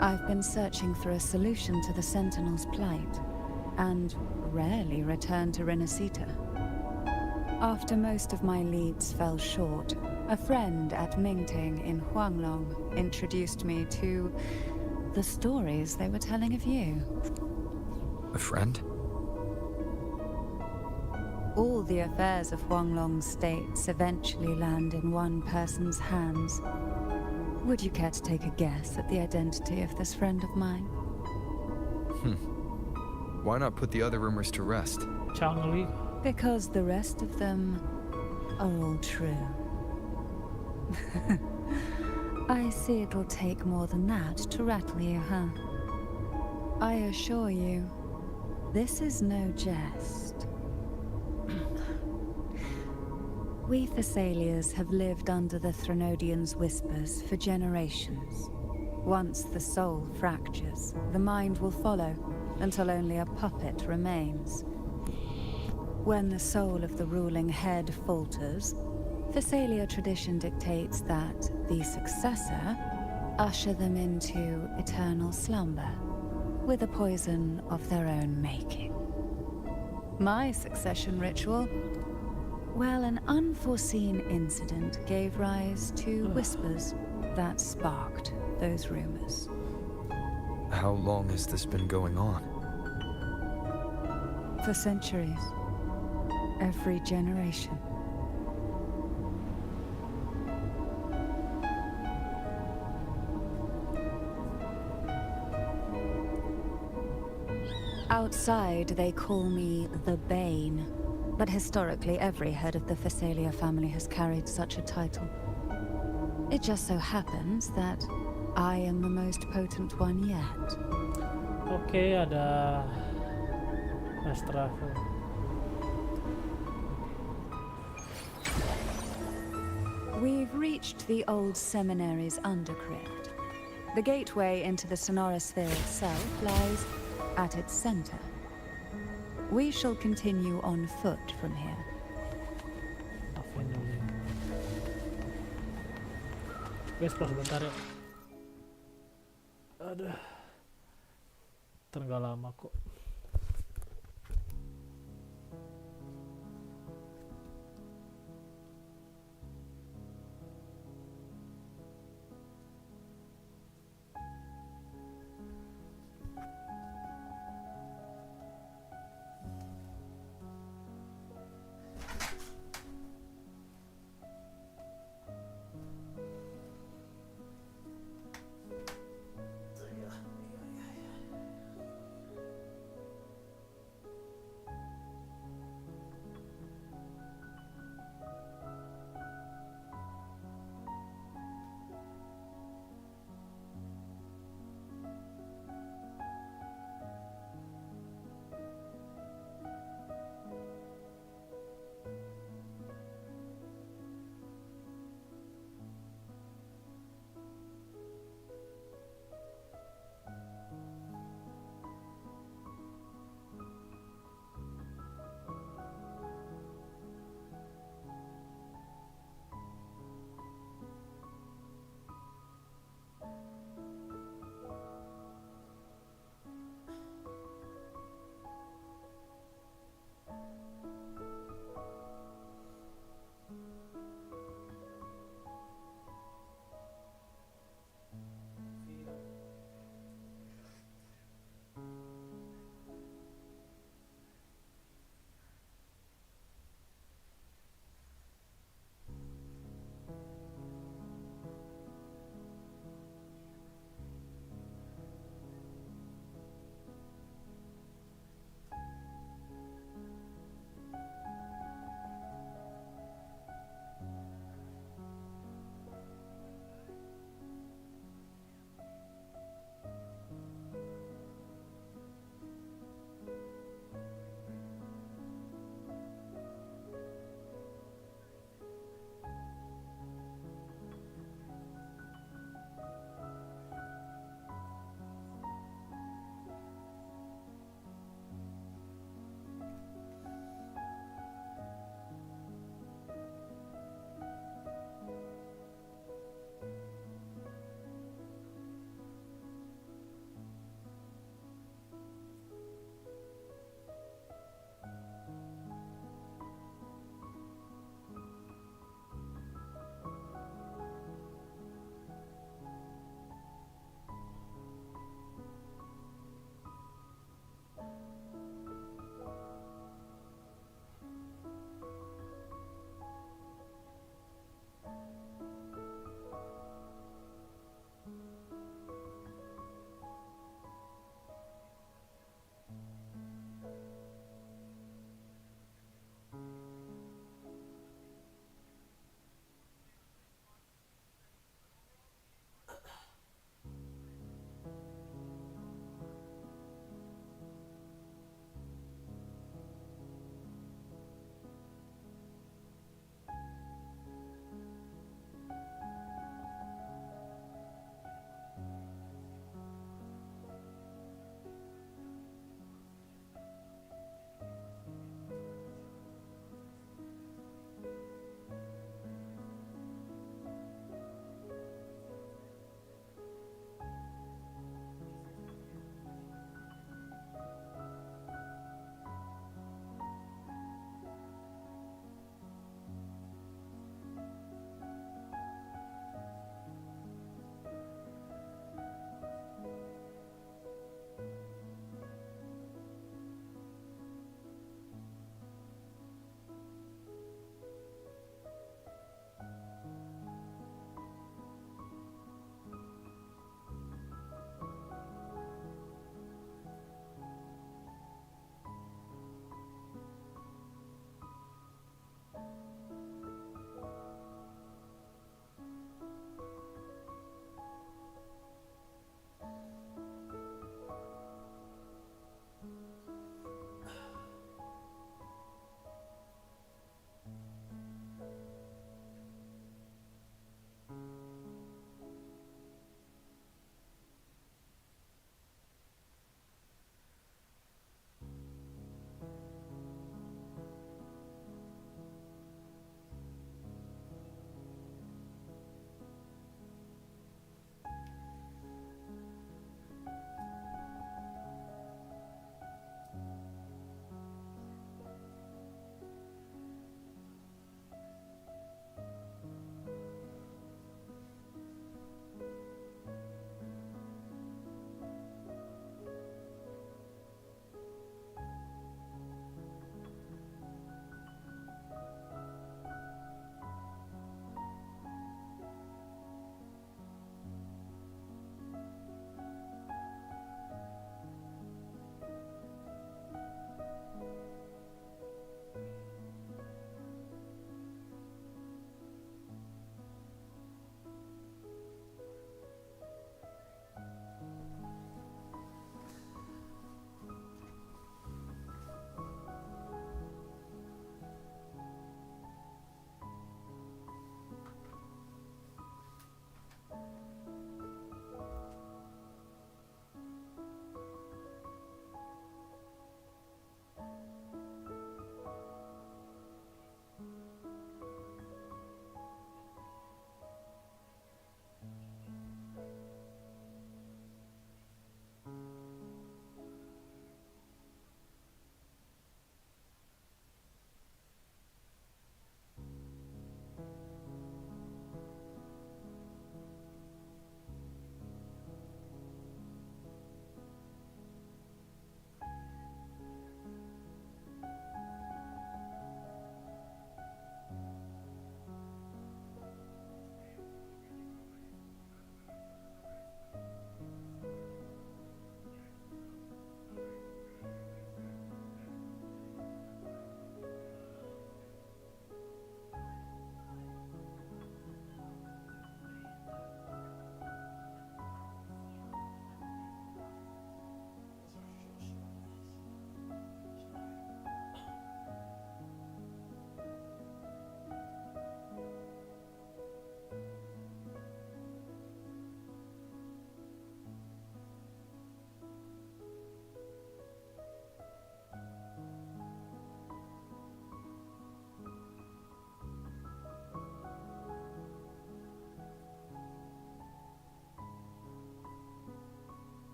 I've been searching for a solution to the Sentinel's plight, and rarely return to RINASCITA. After most of my leads fell short, a friend at Mingting in Huanglong introduced me to the stories they were telling of you. A friend? All the affairs of Huanglong states eventually land in one person's hands. Would you care to take a guess at the identity of this friend of mine? Why not put the other rumors to rest? Changli. Because the rest of them are all true. I see it'll take more than that to rattle you, huh? I assure you, this is no jest. We Thessalians have lived under the Threnodians' whispers for generations. Once the soul fractures, the mind will follow, until only a puppet remains. When the soul of the ruling head falters, Thessalia tradition dictates that the successor usher them into eternal slumber, with a poison of their own making. My succession ritual? Well, an unforeseen incident gave rise to whispers that sparked those rumors. How long has this been going on? For centuries. Every generation. Outside, they call me the Bane, but historically every head of the Thessalia family has carried such a title. It just so happens that I am the most potent one yet. Oke, ada fast travel. We've reached the old seminary's undercrypt. The gateway into the sonorosphere itself lies at its center. We shall continue on foot from here. Guys, pause bentar ya. Aduh. Ntar nggak lama kok.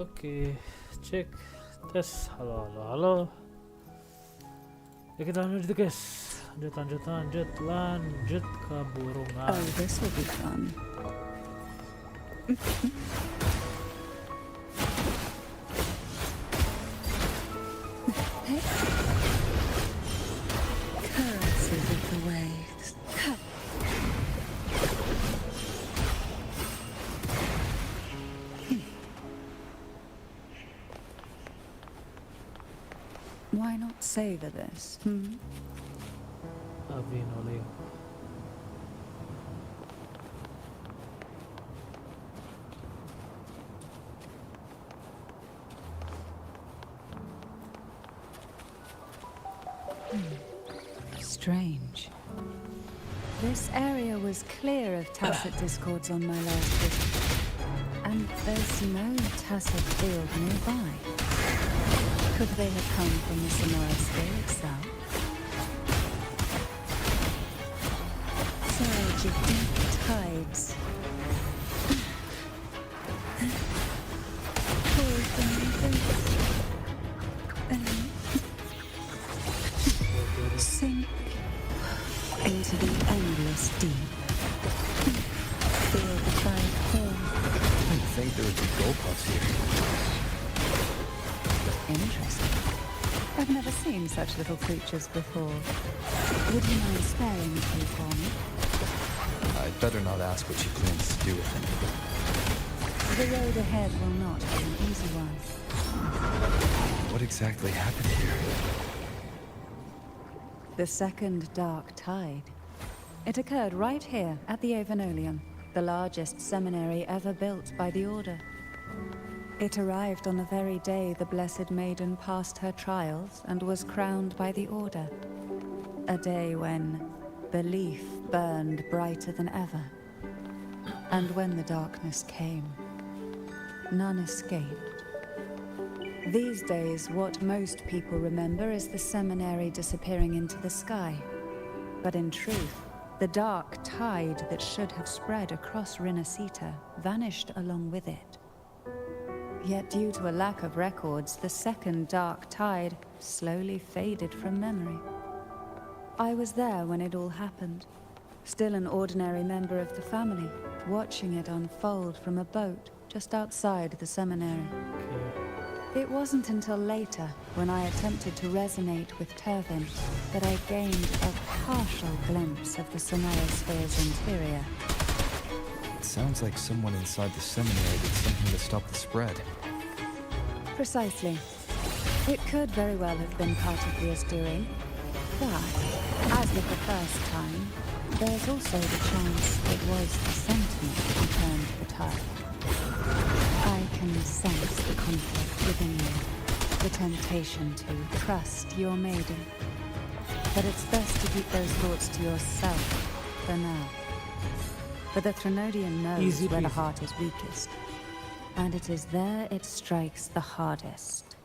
Oke, cek tes. Halo, halo, halo. Ya kita lanjut guys. Lanjut ke burungan. Oh, this will be fun. Currencies of the waves. Why not savor this? Avinoleo. Strange. This area was clear of tacit discords on my last visit. And there's no tacit field nearby. Could they have come from the Sonora Sphere itself? Surge of deep tides. Pull from this. Sink into the endless deep. Feel the tide fall. I didn't think there would be go-puffs here. Interesting. I've never seen such little creatures before. Would you mind sparing a few for me? I'd better not ask what she plans to do with them. The road ahead will not be an easy one. What exactly happened here? The second dark tide. It occurred right here at the Avenolium, the largest seminary ever built by the Order. It arrived on the very day the Blessed Maiden passed her trials and was crowned by the Order. A day when belief burned brighter than ever. And when the darkness came, none escaped. These days, what most people remember is the seminary disappearing into the sky. But in truth, the dark tide that should have spread across RINASCITA vanished along with it. Yet due to a lack of records, the second dark tide slowly faded from memory. I was there when it all happened, still an ordinary member of the family, watching it unfold from a boat just outside the seminary. It wasn't until later, when I attempted to resonate with Turvin, that I gained a partial glimpse of the Sonora Sphere's interior. It sounds like someone inside the seminary did something to stop the spread. Precisely. It could very well have been part of Ria's doing, but, as with the first time, there's also the chance it was the sentiment that turned the tide. I can sense the conflict within you, the temptation to trust your maiden. But it's best to keep those thoughts to yourself for now. For the Threnodian knows where the heart is weakest, and it is there it strikes the hardest.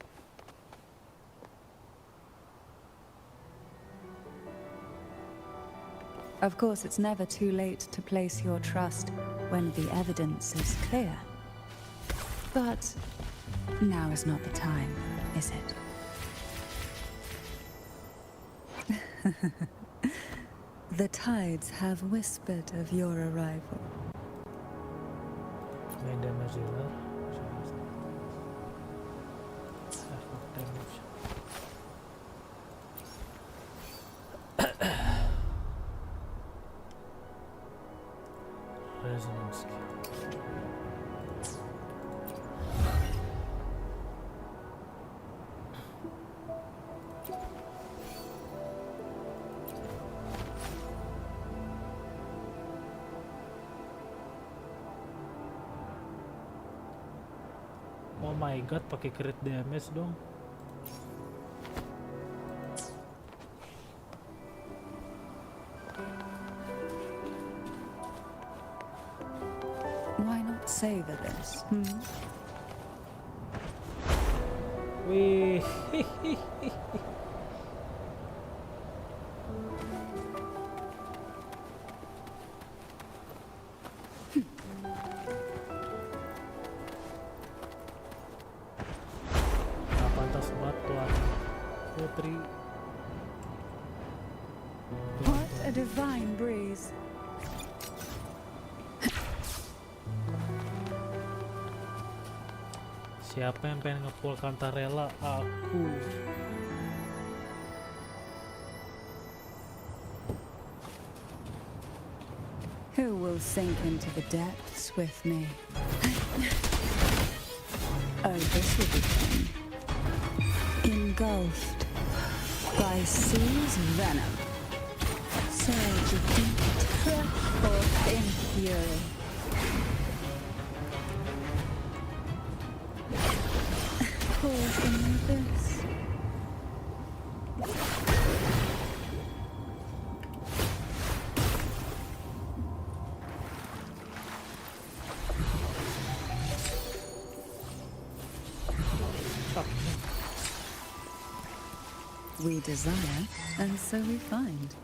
Of course, it's never too late to place your trust when the evidence is clear. But now is not the time, is it? The tides have whispered of your arrival. Main damage dealer. Effect damage. Resonance skill. Oh my god, pakai crit damage dong. Why not savor this? Wih. fine breeze. Siapa yang pengen nge-pull Cantarella? Aku. Who will sink into the depths with me? Oh, this will be fun. Engulfed by sea's venom. Surge of deep, rush forth in fury. Pour from the abyss. We desire, and so we find.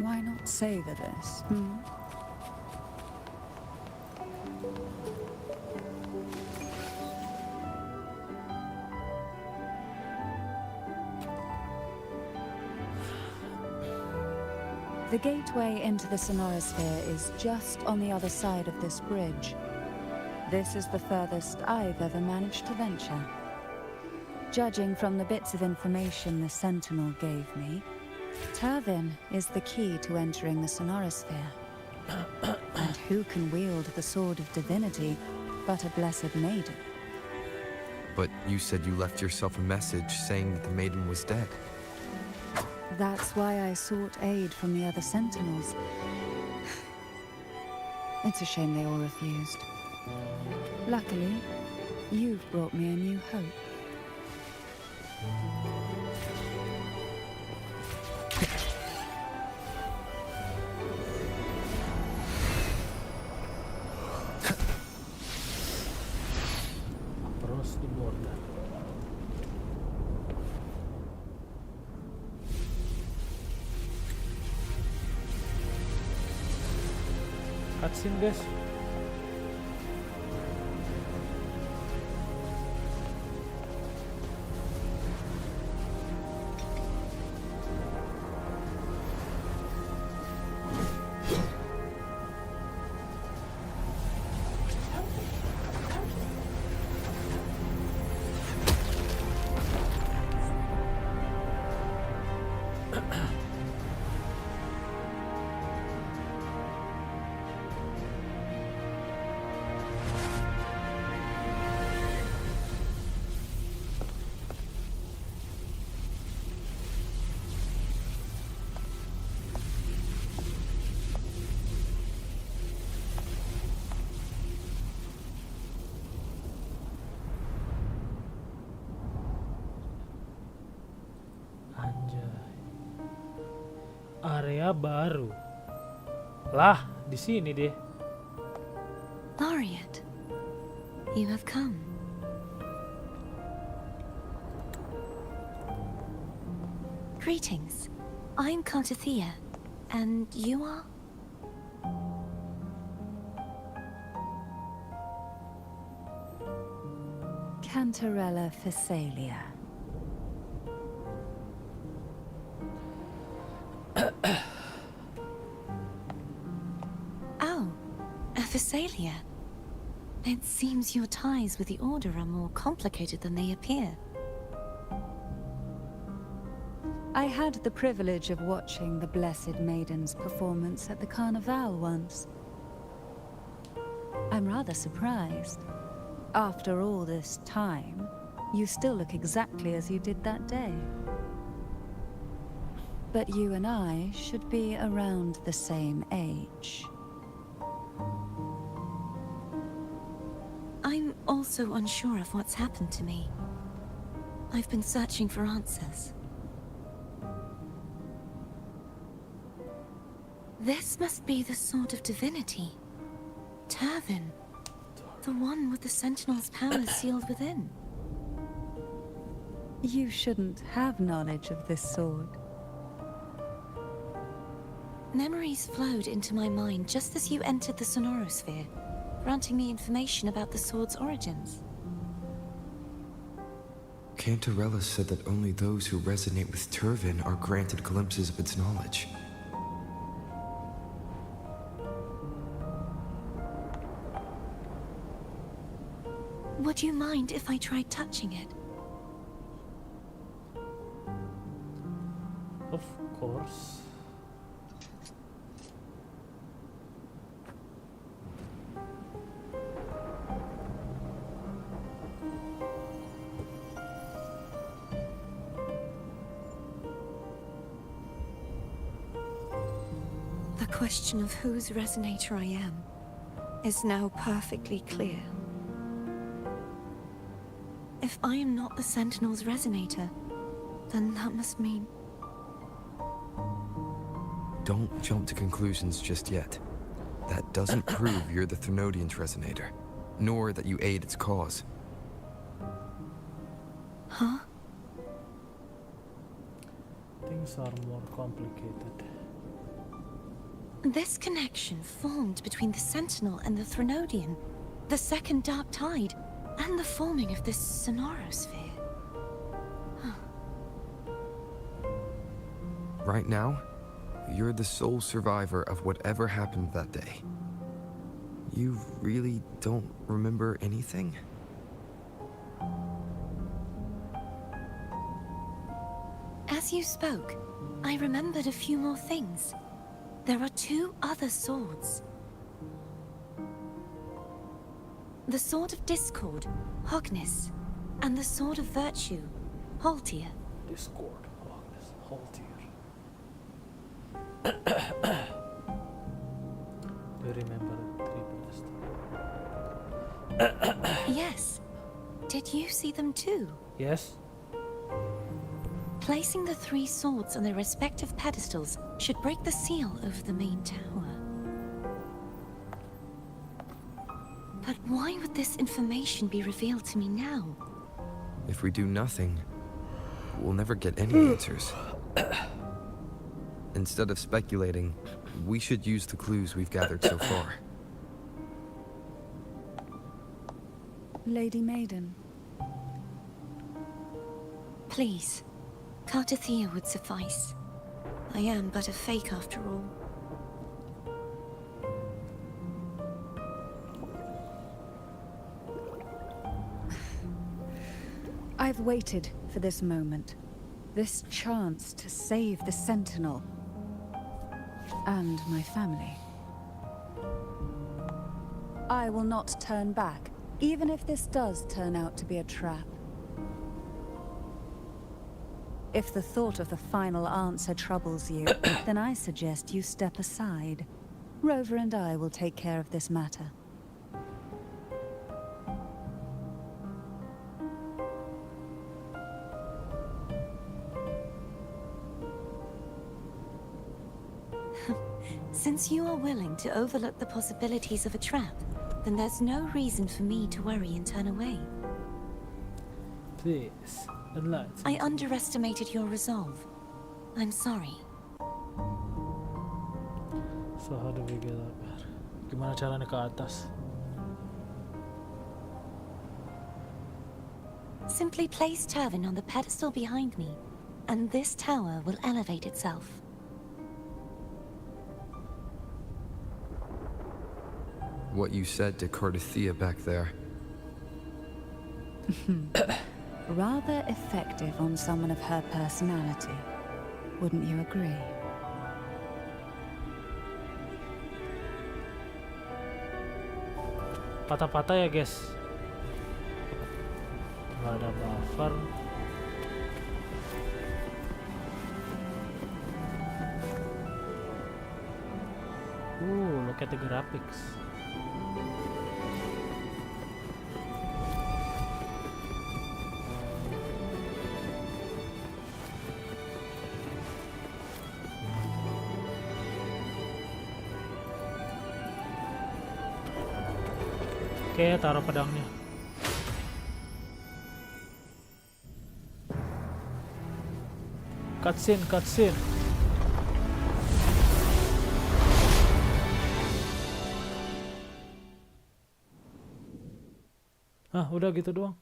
Why not savor this? The gateway into the Sonorosphere is just on the other side of this bridge. This is the furthest I've ever managed to venture. Judging from the bits of information the Sentinel gave me, Turvin is the key to entering the Sonorosphere. And who can wield the Sword of Divinity but a blessed maiden? But you said you left yourself a message saying that the maiden was dead. That's why I sought aid from the other Sentinels. It's a shame they all refused. Luckily, you've brought me a new hope. Across the border. Cutscene, guys. Area baru. Lah, di sini deh. Laureate, you have come. Greetings. I'm Cartathea, and you are? Cantarella Phasalia. Oh, a Phasalia. It seems your ties with the Order are more complicated than they appear. I had the privilege of watching the Blessed Maiden's performance at the Carnival once. I'm rather surprised. After all this time, you still look exactly as you did that day. But you and I should be around the same age. I'm also unsure of what's happened to me. I've been searching for answers. This must be the Sword of Divinity. Turvin. The one with the Sentinel's power sealed within. You shouldn't have knowledge of this sword. Memories flowed into my mind just as you entered the Sonorosphere, granting me information about the sword's origins. Cantarella said that only those who resonate with Turvin are granted glimpses of its knowledge. Would you mind if I tried touching it? Of course. The question of whose resonator I am is now perfectly clear. If I am not the Sentinel's resonator, then that must mean... Don't jump to conclusions just yet. That doesn't prove you're the Thermodian's resonator, nor that you aid its cause. Huh? Things are more complicated. This connection formed between the Sentinel and the Thermodian, the second Dark Tide, and the forming of this sonorosphere. Right now, you're the sole survivor of whatever happened that day. You really don't remember anything? As you spoke, I remembered a few more things. There are 2 other swords. The Sword of Discord, Hognis, and the Sword of Virtue, Haltier. Discord, Hognis, Haltier. Do you remember the 3 pedestals? Yes. Did you see them too? Yes. Placing the 3 swords on their respective pedestals should break the seal over the main tower. But why would this information be revealed to me now? If we do nothing, we'll never get any answers. Instead of speculating, we should use the clues we've gathered so far. Lady Maiden, Please, Cartathea would suffice. I am but a fake after all. I've waited for this moment. This chance to save the Sentinel. And my family. I will not turn back, even if this does turn out to be a trap. If the thought of the final answer troubles you, then I suggest you step aside. Rover and I will take care of this matter. Since you are willing to overlook the possibilities of a trap, then there's no reason for me to worry and turn away. Please, enlighten. I underestimated your resolve. I'm sorry. So how do we get up there? Gimana caranya ke atas? Simply place Turvin on the pedestal behind me, and this tower will elevate itself. What you said to Cartathea back there. Rather effective on someone of her personality. Wouldn't you agree? Patah-patah ya guys. Nggak ada buffer. Look at the graphics. Oke, taruh pedangnya. Cutscene. Udah gitu doang.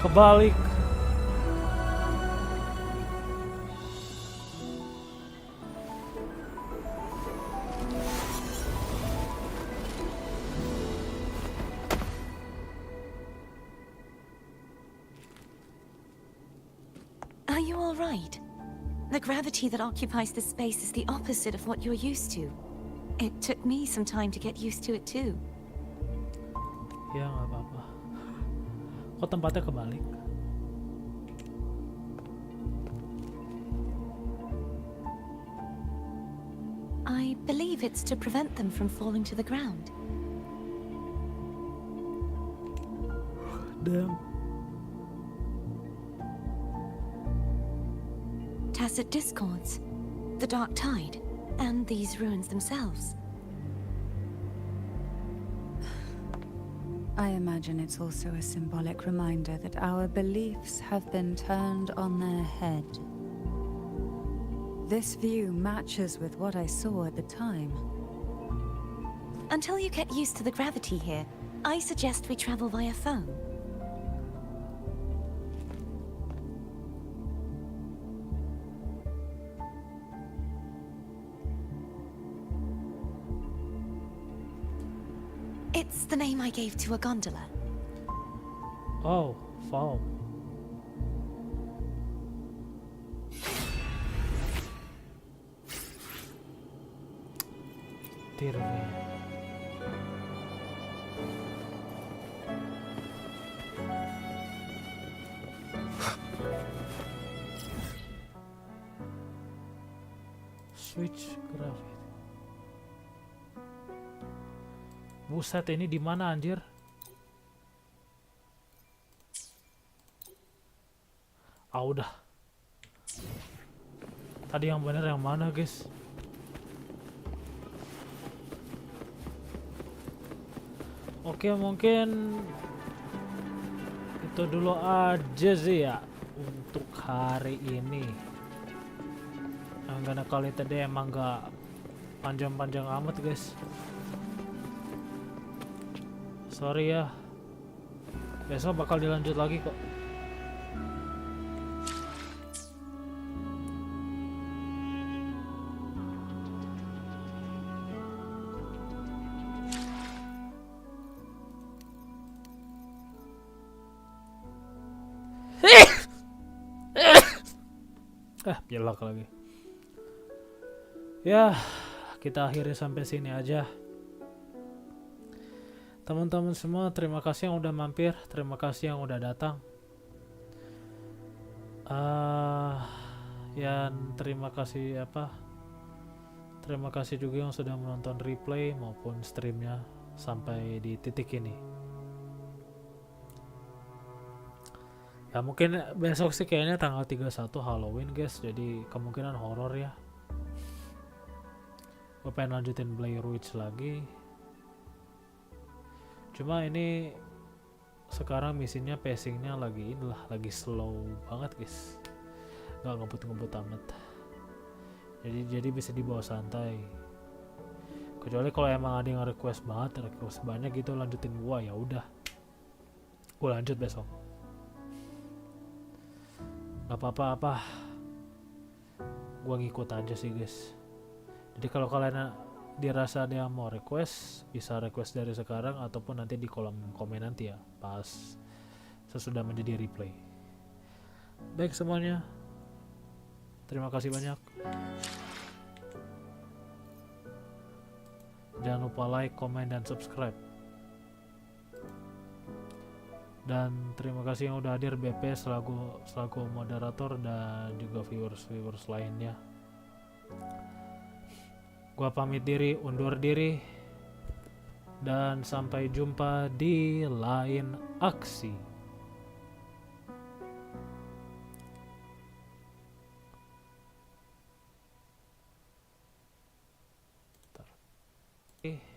Kebalik. Are you all right? The gravity that occupies this space is the opposite of what you're used to. It took me some time to get used to it too. Ya nggak apa-apa. Kok tempatnya kebalik? I believe it's to prevent them from falling to the ground. Damn. Tacit discords, the dark tide, and these ruins themselves. I imagine it's also a symbolic reminder that our beliefs have been turned on their head. This view matches with what I saw at the time. Until you get used to the gravity here, I suggest we travel via phone. It's the name I gave to a gondola. Oh, foam. Dear me. Switch gravity. Buset, ini di mana anjir? Ah udah. Tadi yang bener yang mana, guys? Oke, mungkin itu dulu aja sih ya untuk hari ini. Karena kali tadi emang gak panjang-panjang amat, guys. Sorry ya. Besok bakal dilanjut lagi kok. Pilek lagi. Ya, kita akhiri sampai sini aja. Teman-teman semua, terima kasih yang udah mampir, terima kasih yang udah datang. Ya, terima kasih Terima kasih juga yang sudah menonton replay maupun streamnya sampai di titik ini. Ya mungkin besok sih kayaknya tanggal 31 Halloween, guys. Jadi kemungkinan horor ya. Gue pengen lanjutin Blair Witch lagi. Cuma ini sekarang misinya pacingnya lagi slow banget, guys. Gak ngebut-ngebut amat. Jadi bisa dibawa santai. Kecuali kalau emang ada yang request banyak gitu lanjutin gua, ya udah. Gua lanjut besok. Gak apa-apa. Gua ngikut aja sih, guys. Jadi kalau kalian dirasa ada yang mau request, bisa request dari sekarang ataupun nanti di kolom komen nanti ya, pas sesudah menjadi replay. Baik semuanya, terima kasih banyak. Jangan lupa like, komen, dan subscribe. Dan terima kasih yang udah hadir, BP selaku moderator dan juga viewers lainnya. Gua pamit diri, undur diri, dan sampai jumpa di lain aksi. Bentar.